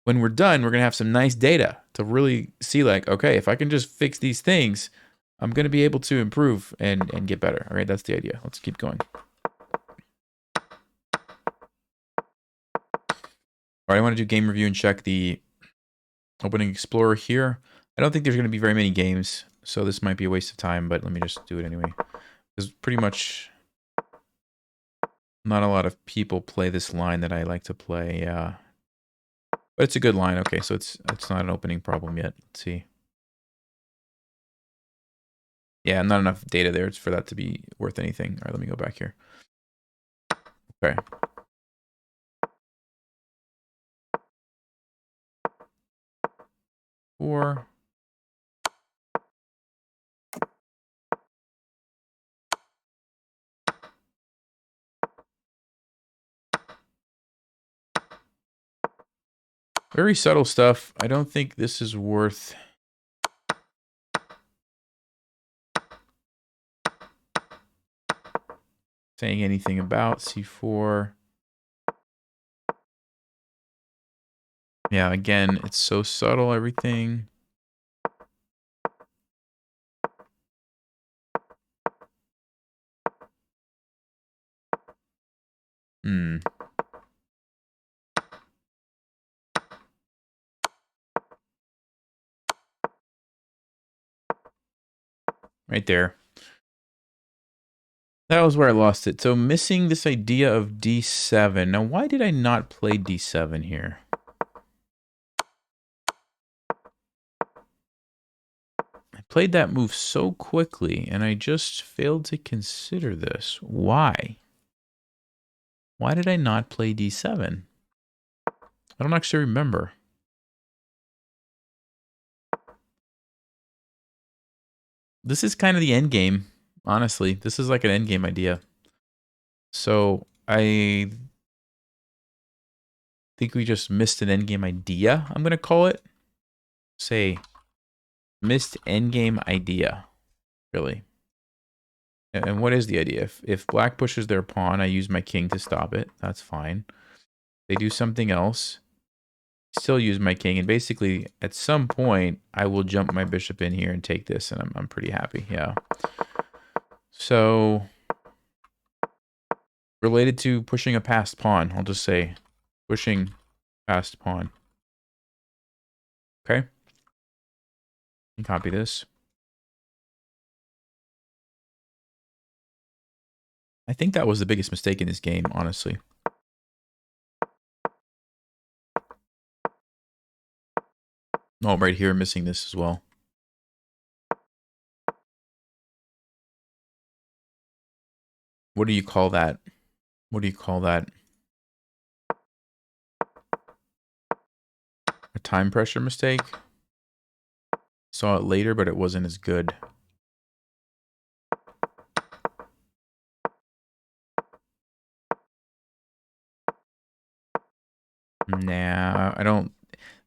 when we're done, we're gonna have some nice data to really see like, okay, if I can just fix these things, I'm gonna be able to improve and get better. All right, that's the idea. Let's keep going. All right, I want to do game review and check the opening explorer here. I don't think there's going to be very many games, so this might be a waste of time, but let me just do it anyway. There's pretty much not a lot of people play this line that I like to play. But it's a good line. Okay, so it's not an opening problem yet. Let's see. Yeah, not enough data there for that to be worth anything. All right, let me go back here. Okay. Four. Very subtle stuff. I don't think this is worth saying anything about. C4. Yeah, again, it's so subtle, everything. Right there. That was where I lost it. So missing this idea of d7. Now, why did I not play d7 here? I played that move so quickly, and I just failed to consider this. Why? Why did I not play d7? I don't actually remember. This is kind of the end game, honestly. This is like an end game idea. So I think we just missed an end game idea, I'm going to call it. Say, missed end game idea, really. And what is the idea? If black pushes their pawn, I use my king to stop it. That's fine. They do something else. Still use my king. And basically, at some point, I will jump my bishop in here and take this. And I'm pretty happy. Yeah. So, related to pushing a passed pawn, I'll just say pushing passed pawn. Okay. And copy this. I think that was the biggest mistake in this game, honestly. Oh, right here, missing this as well. What do you call that? What do you call that? A time pressure mistake? Saw it later, but it wasn't as good. Nah, I don't.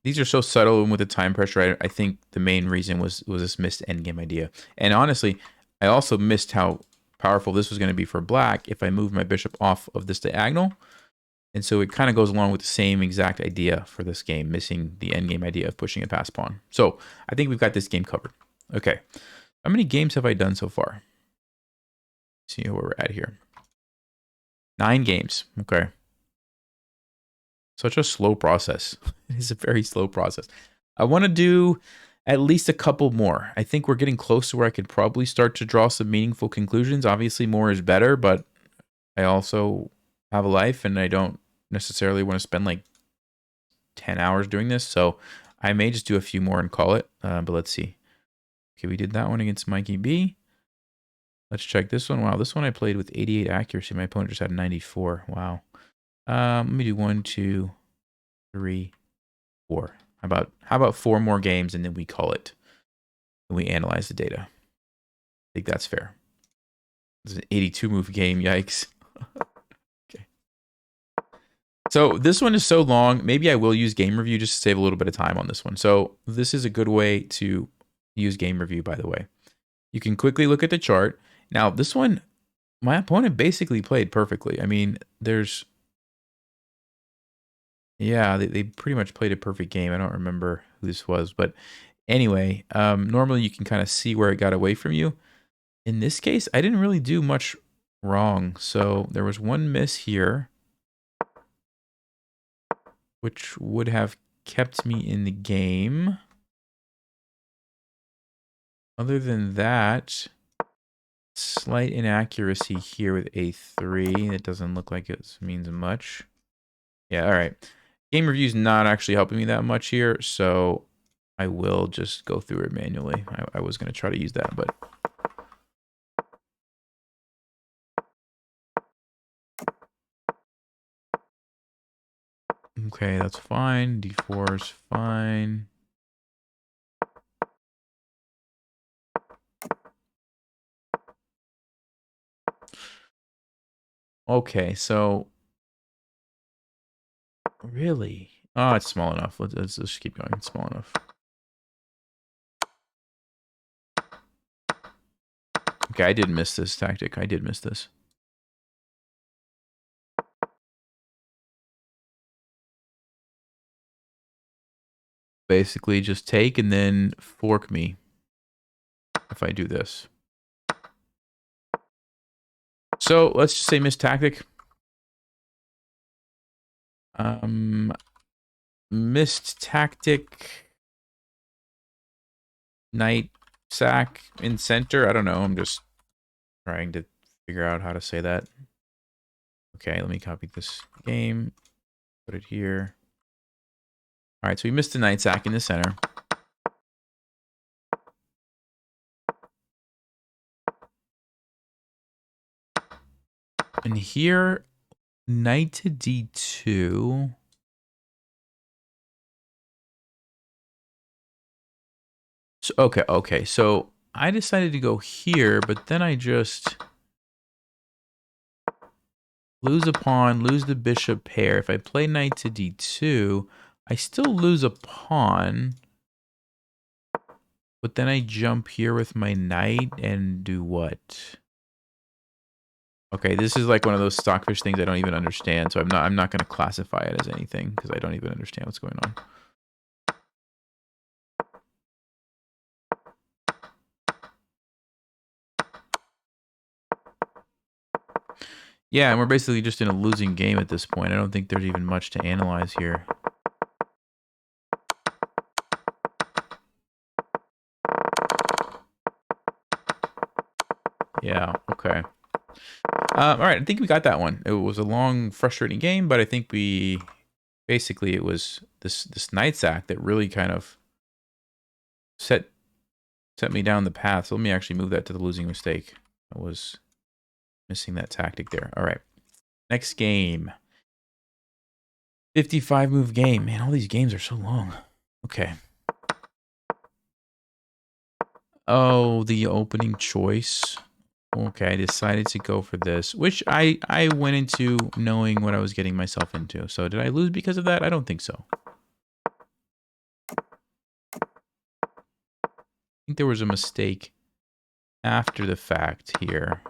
These are so subtle, and with the time pressure, I think the main reason was this missed endgame idea. And honestly, I also missed how powerful this was going to be for black if I move my bishop off of this diagonal. And so it kind of goes along with the same exact idea for this game, missing the endgame idea of pushing a pass pawn. So I think we've got this game covered. Okay. How many games have I done so far? See where we're at here. 9 games. Okay. Such a slow process. It is a very slow process. I want to do at least a couple more. I think we're getting close to where I could probably start to draw some meaningful conclusions. Obviously, more is better, but I also have a life and I don't necessarily want to spend like 10 hours doing this. So I may just do a few more and call it. But let's see. Okay, we did that one against Mikey B. Let's check this one. Wow, this one I played with 88 accuracy. My opponent just had 94. Wow. Let me do 1, 2, 3, 4. How about 4 more games and then we call it and we analyze the data. I think that's fair. It's an 82 move game. Yikes. Okay. So this one is so long. Maybe I will use game review just to save a little bit of time on this one. So this is a good way to use game review, by the way. You can quickly look at the chart. Now this one, my opponent basically played perfectly. I mean, yeah, they pretty much played a perfect game. I don't remember who this was, but anyway, normally you can kind of see where it got away from you. In this case, I didn't really do much wrong. So there was one miss here, which would have kept me in the game. Other than that, slight inaccuracy here with A3. It doesn't look like it means much. Yeah, all right. Game review is not actually helping me that much here, so I will just go through it manually. I was going to try to use that, but... Okay, that's fine. D4 is fine. Okay, so... Really? Oh, it's small enough. Let's just keep going. It's small enough. Okay, I did miss this tactic. I did miss this. Basically, just take and then fork me if I do this. So, let's just say missed tactic. Missed tactic. Knight sack in center. I don't know. I'm just trying to figure out how to say that. Okay, let me copy this game. Put it here. All right, so we missed the knight sack in the center. And here, knight to d2. So, okay. So I decided to go here, but then I just lose a pawn, lose the bishop pair. If I play knight to d2, I still lose a pawn. But then I jump here with my knight and do what? Okay, this is like one of those stockfish things I don't even understand, so I'm not going to classify it as anything because I don't even understand what's going on. Yeah, and we're basically just in a losing game at this point. I don't think there's even much to analyze here. Yeah, okay. All right, I think we got that one. It was a long, frustrating game, but I think we... Basically, it was this knight sack that really kind of set me down the path. So let me actually move that to the losing mistake. I was missing that tactic there. All right. Next game. 55 move game. Man, all these games are so long. Okay. Oh, the opening choice. Okay, I decided to go for this, which I went into knowing what I was getting myself into. So did I lose because of that? I don't think so. I think there was a mistake after the fact here.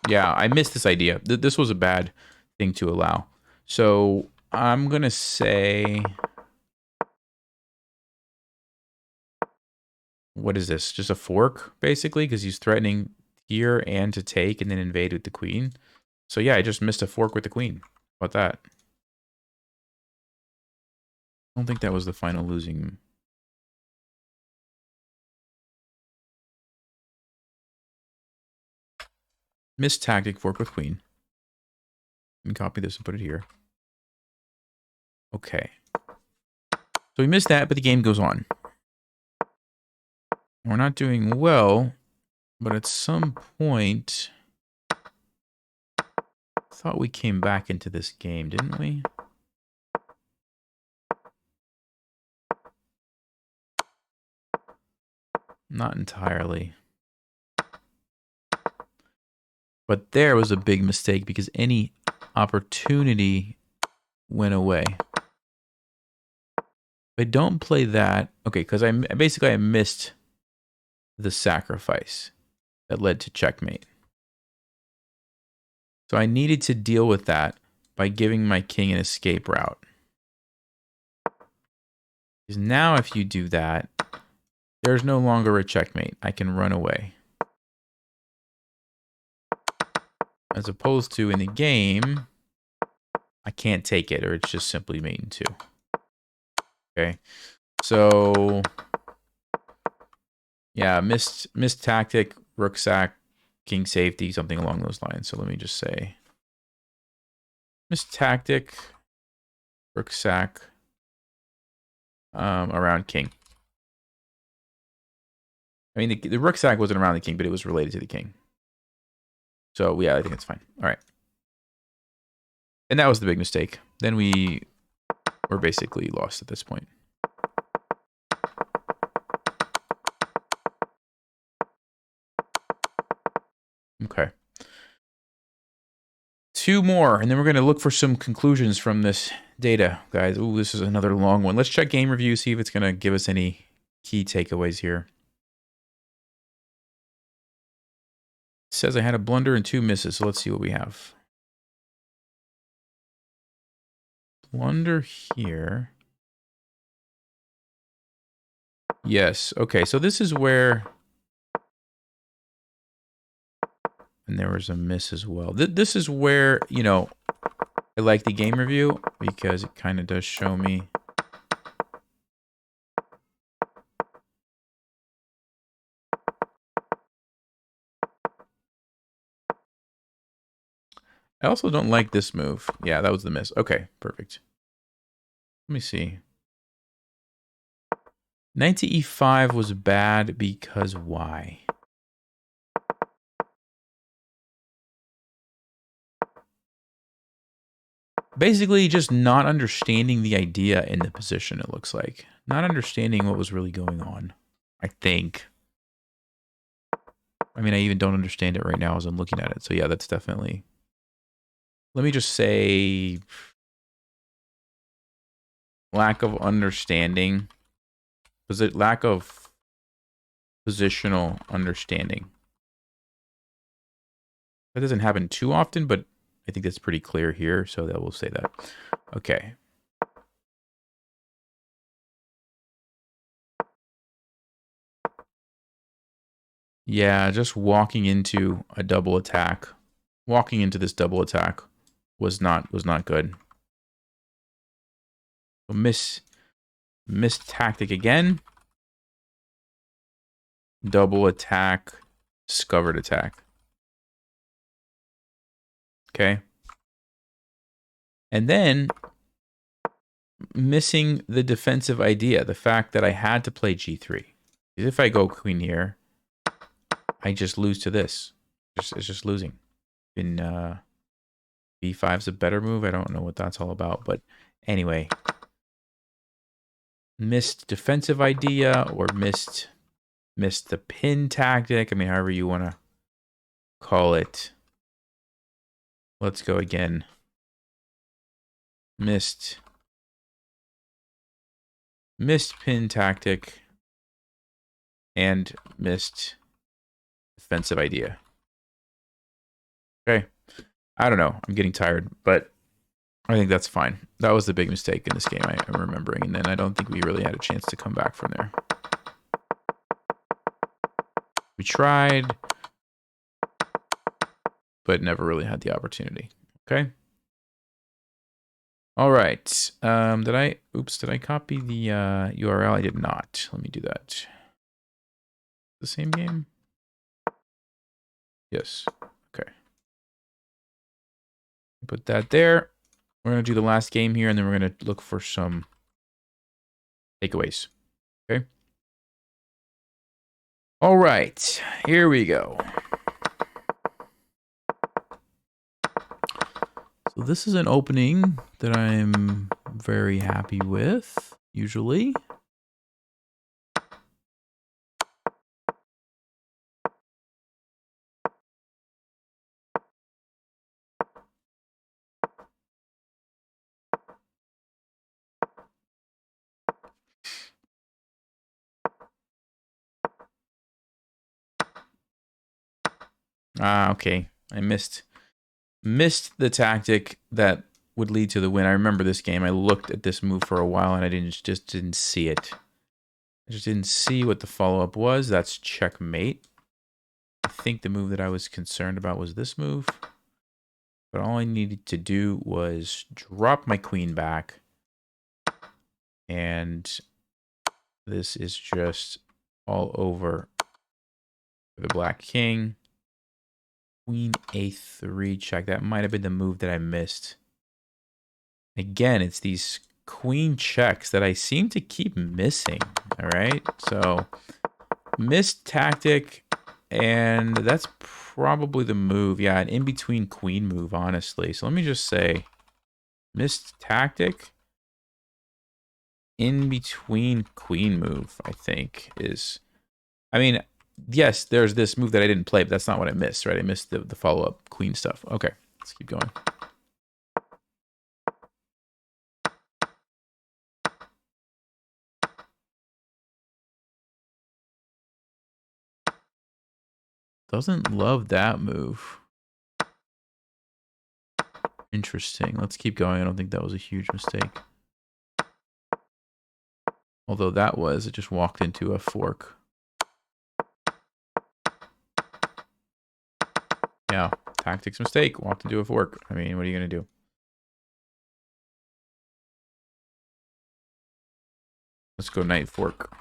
Yeah, I missed this idea. This was a bad thing to allow. So I'm going to say... What is this? Just a fork, basically? Because he's threatening here and to take and then invade with the queen. So yeah, I just missed a fork with the queen. How about that? I don't think that was the final losing. Missed tactic, fork with queen. Let me copy this and put it here. Okay. So we missed that, but the game goes on. We're not doing well, but at some point... I thought we came back into this game, didn't we? Not entirely. But there was a big mistake because any opportunity went away. If I don't play that... Okay, because I missed the sacrifice that led to checkmate. So I needed to deal with that by giving my king an escape route. Because now if you do that, there's no longer a checkmate. I can run away. As opposed to in the game, I can't take it, or it's just simply mate in 2. Okay, so yeah, missed tactic, rook sack, king safety, something along those lines. So let me just say missed tactic, rook sack, around king. I mean, the rook sack wasn't around the king, but it was related to the king. So yeah, I think it's fine. All right. And that was the big mistake. Then we were basically lost at this point. Okay. 2 more, and then we're going to look for some conclusions from this data, guys. Ooh, this is another long one. Let's check game review, see if it's going to give us any key takeaways here. It says I had a blunder and 2 misses, so let's see what we have. Blunder here. Yes, okay, so this is where... And there was a miss as well. This is where, you know, I like the game review because it kind of does show me... I also don't like this move. Yeah, that was the miss. Okay, perfect. Let me see. Knight to e5 was bad because why? Basically, just not understanding the idea in the position, it looks like. Not understanding what was really going on, I think. I mean, I even don't understand it right now as I'm looking at it. So yeah, that's definitely... Let me just say... Lack of understanding. Was it lack of positional understanding? That doesn't happen too often, but I think that's pretty clear here, so that we'll say that. Okay. Yeah, just walking into a double attack. Walking into this double attack was not good. So miss tactic again. Double attack, discovered attack. Okay. And then missing the defensive idea, the fact that I had to play g3. If I go queen here, I just lose to this. It's just losing. In b5 is a better move. I don't know what that's all about, but anyway, missed defensive idea or missed the pin tactic. I mean, however you want to call it. Let's go again. Missed pin tactic and missed defensive idea. Okay. I don't know. I'm getting tired, but I think that's fine. That was the big mistake in this game, I'm remembering. And then I don't think we really had a chance to come back from there. We tried, but never really had the opportunity. Okay. All right. Did I copy the URL? I did not. Let me do that. The same game? Yes. Okay. Put that there. We're going to do the last game here, and then we're going to look for some takeaways. Okay. All right. Here we go. So this is an opening that I'm very happy with, usually. Ah, okay. I missed the tactic that would lead to the win. I remember this game. I looked at this move for a while and I just didn't see it. I just didn't see what the follow-up was. That's checkmate. I think the move that I was concerned about was this move. But all I needed to do was drop my queen back. And this is just all over the black king. Queen a3 check. That might have been the move that I missed. Again, it's these queen checks that I seem to keep missing. All right. So missed tactic. And that's probably the move. Yeah, an in-between queen move, honestly. So let me just say missed tactic. In-between queen move, I think, is... I mean, yes, there's this move that I didn't play, but that's not what I missed, right? I missed the follow-up queen stuff. Okay, let's keep going. Doesn't love that move. Interesting. Let's keep going. I don't think that was a huge mistake. Although that was, it just walked into a fork. Yeah, tactics mistake. Walked into a fork. I mean, what are you going to do? Let's go knight fork.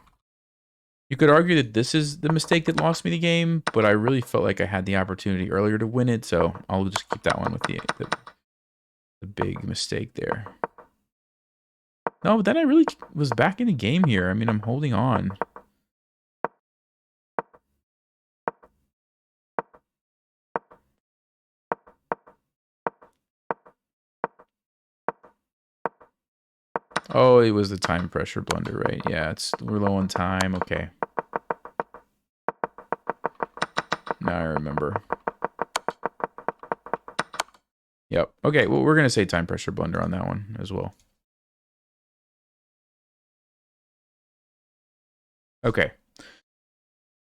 You could argue that this is the mistake that lost me the game, but I really felt like I had the opportunity earlier to win it, so I'll just keep that one with the big mistake there. No, but then I really was back in the game here. I mean, I'm holding on. Oh, it was the time pressure blunder, right? Yeah, we're low on time. Okay. Now I remember. Yep. Okay, well, we're going to say time pressure blunder on that one as well. Okay.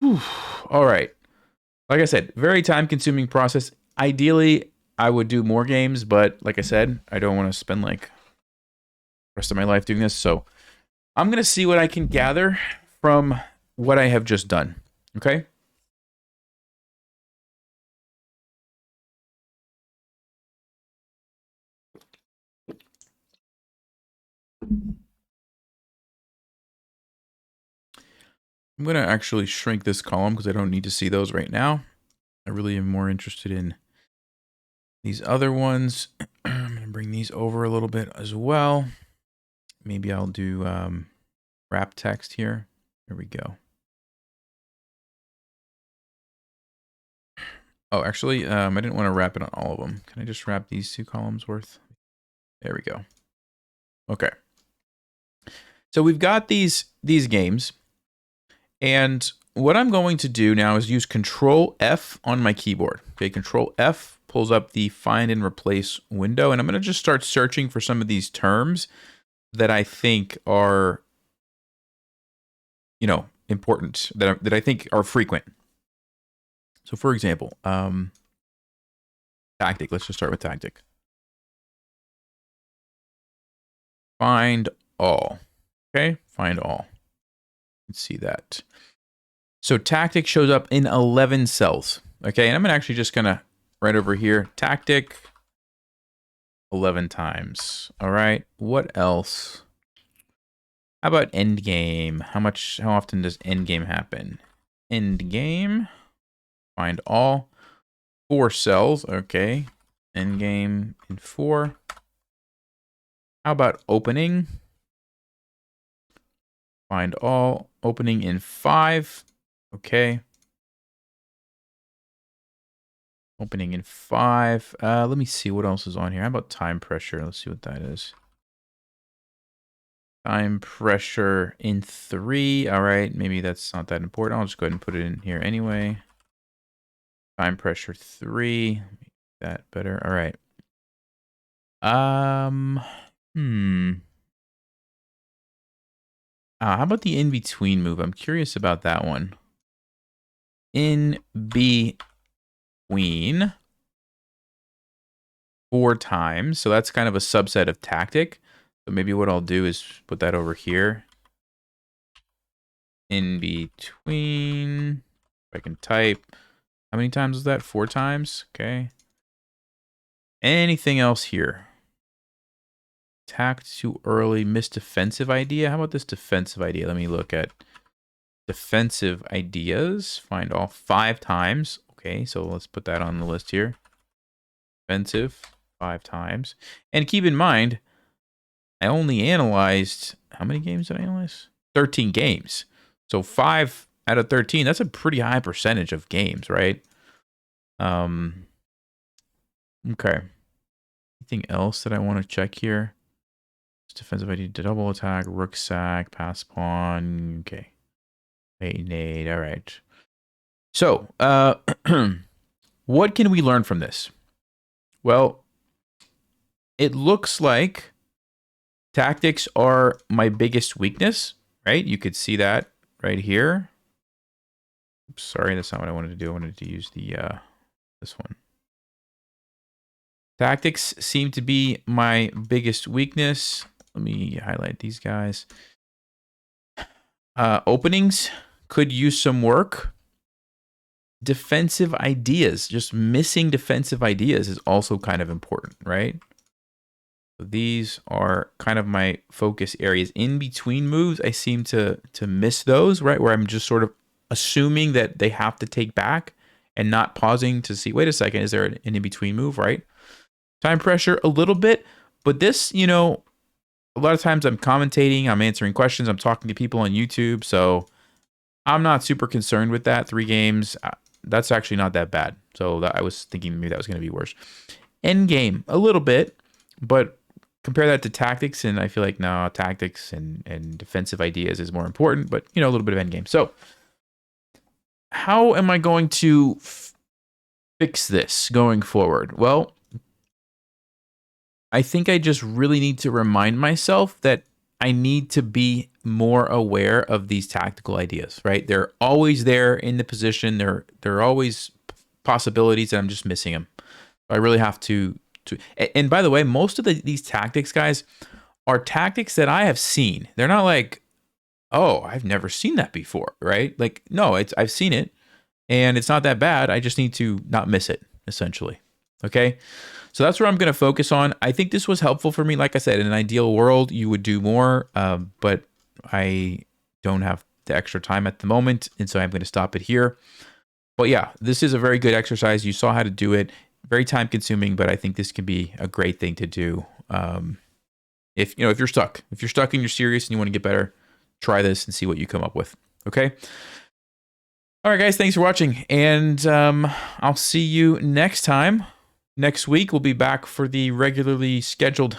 Whew. All right. Like I said, very time-consuming process. Ideally, I would do more games, but like I said, I don't want to spend like the rest of my life doing this. So I'm going to see what I can gather from what I have just done. Okay? I'm going to actually shrink this column because I don't need to see those right now. I really am more interested in these other ones. I'm going to bring these over a little bit as well. Maybe I'll do wrap text here. There we go. Oh, actually, I didn't want to wrap it on all of them. Can I just wrap these 2 columns worth? There we go. Okay. So we've got these games. And what I'm going to do now is use Control F on my keyboard. Okay, Control F pulls up the find and replace window. And I'm going to just start searching for some of these terms that I think are, you know, important, that I think are frequent. So for example, Tactic. Let's just start with tactic. Find all. Okay, find all. Let's see that. So tactic shows up in 11 cells. Okay, and I'm actually just gonna right over here, tactic 11 times. All right, what else? How about end game? How often does end game happen? End game, find all, 4 cells. Okay, end game in 4. How about opening? Find all, opening in 5. Okay. Opening in 5. Let me see what else is on here. How about time pressure? Let's see what that is. Time pressure in 3. All right, maybe that's not that important. I'll just go ahead and put it in here anyway. Time pressure 3. Make that better. All right. How about the in-between move? I'm curious about that one. In between 4 times. So that's kind of a subset of tactic. So maybe what I'll do is put that over here. In between. If I can type. How many times was that? 4 times. Okay. Anything else here? Attacked too early. Missed defensive idea. How about this defensive idea? Let me look at defensive ideas. Find all 5 times. Okay, so let's put that on the list here. Defensive 5 times. And keep in mind, I only analyzed, how many games did I analyze? 13 games. So 5 out of 13, that's a pretty high percentage of games, right? Okay. Anything else that I want to check here? Defensive idea, double attack, rook sack, pass pawn. Okay. Nade. All right. So, what can we learn from this? Well, it looks like tactics are my biggest weakness, right? You could see that right here. Oops, sorry, that's not what I wanted to do. I wanted to use the this one. Tactics seem to be my biggest weakness. Let me highlight these guys. Openings could use some work. Defensive ideas, just missing defensive ideas is also kind of important, right? So these are kind of my focus areas. In between moves, I seem to miss those, right? Where I'm just sort of assuming that they have to take back and not pausing to see, wait a second, is there an in-between move, right? Time pressure a little bit, but this, you know, a lot of times I'm commentating, I'm answering questions, I'm talking to people on YouTube, so I'm not super concerned with that. 3 games, that's actually not that bad. So I was thinking maybe that was going to be worse. End game, a little bit, but compare that to tactics, and I feel like no, tactics and defensive ideas is more important, but, you know, a little bit of end game. So how am I going to fix this going forward? Well, I think I just really need to remind myself that I need to be more aware of these tactical ideas, right? They're always there in the position. There are always possibilities, and I'm just missing them. I really have to. And by the way, most of these tactics, guys, are tactics that I have seen. They're not like, oh, I've never seen that before, right? Like, no, I've seen it, and it's not that bad. I just need to not miss it, essentially. Okay. So that's where I'm going to focus on. I think this was helpful for me. Like I said, in an ideal world, you would do more, but I don't have the extra time at the moment, and so I'm going to stop it here. But yeah, this is a very good exercise. You saw how to do it. Very time consuming, but I think this can be a great thing to do. If you're stuck and you're serious and you want to get better, try this and see what you come up with. Okay. All right, guys, thanks for watching, and I'll see you next time. Next week, we'll be back for the regularly scheduled,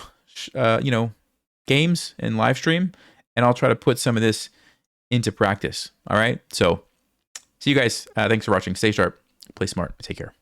games and live stream, and I'll try to put some of this into practice. All right, so see you guys. Thanks for watching. Stay sharp, play smart, take care.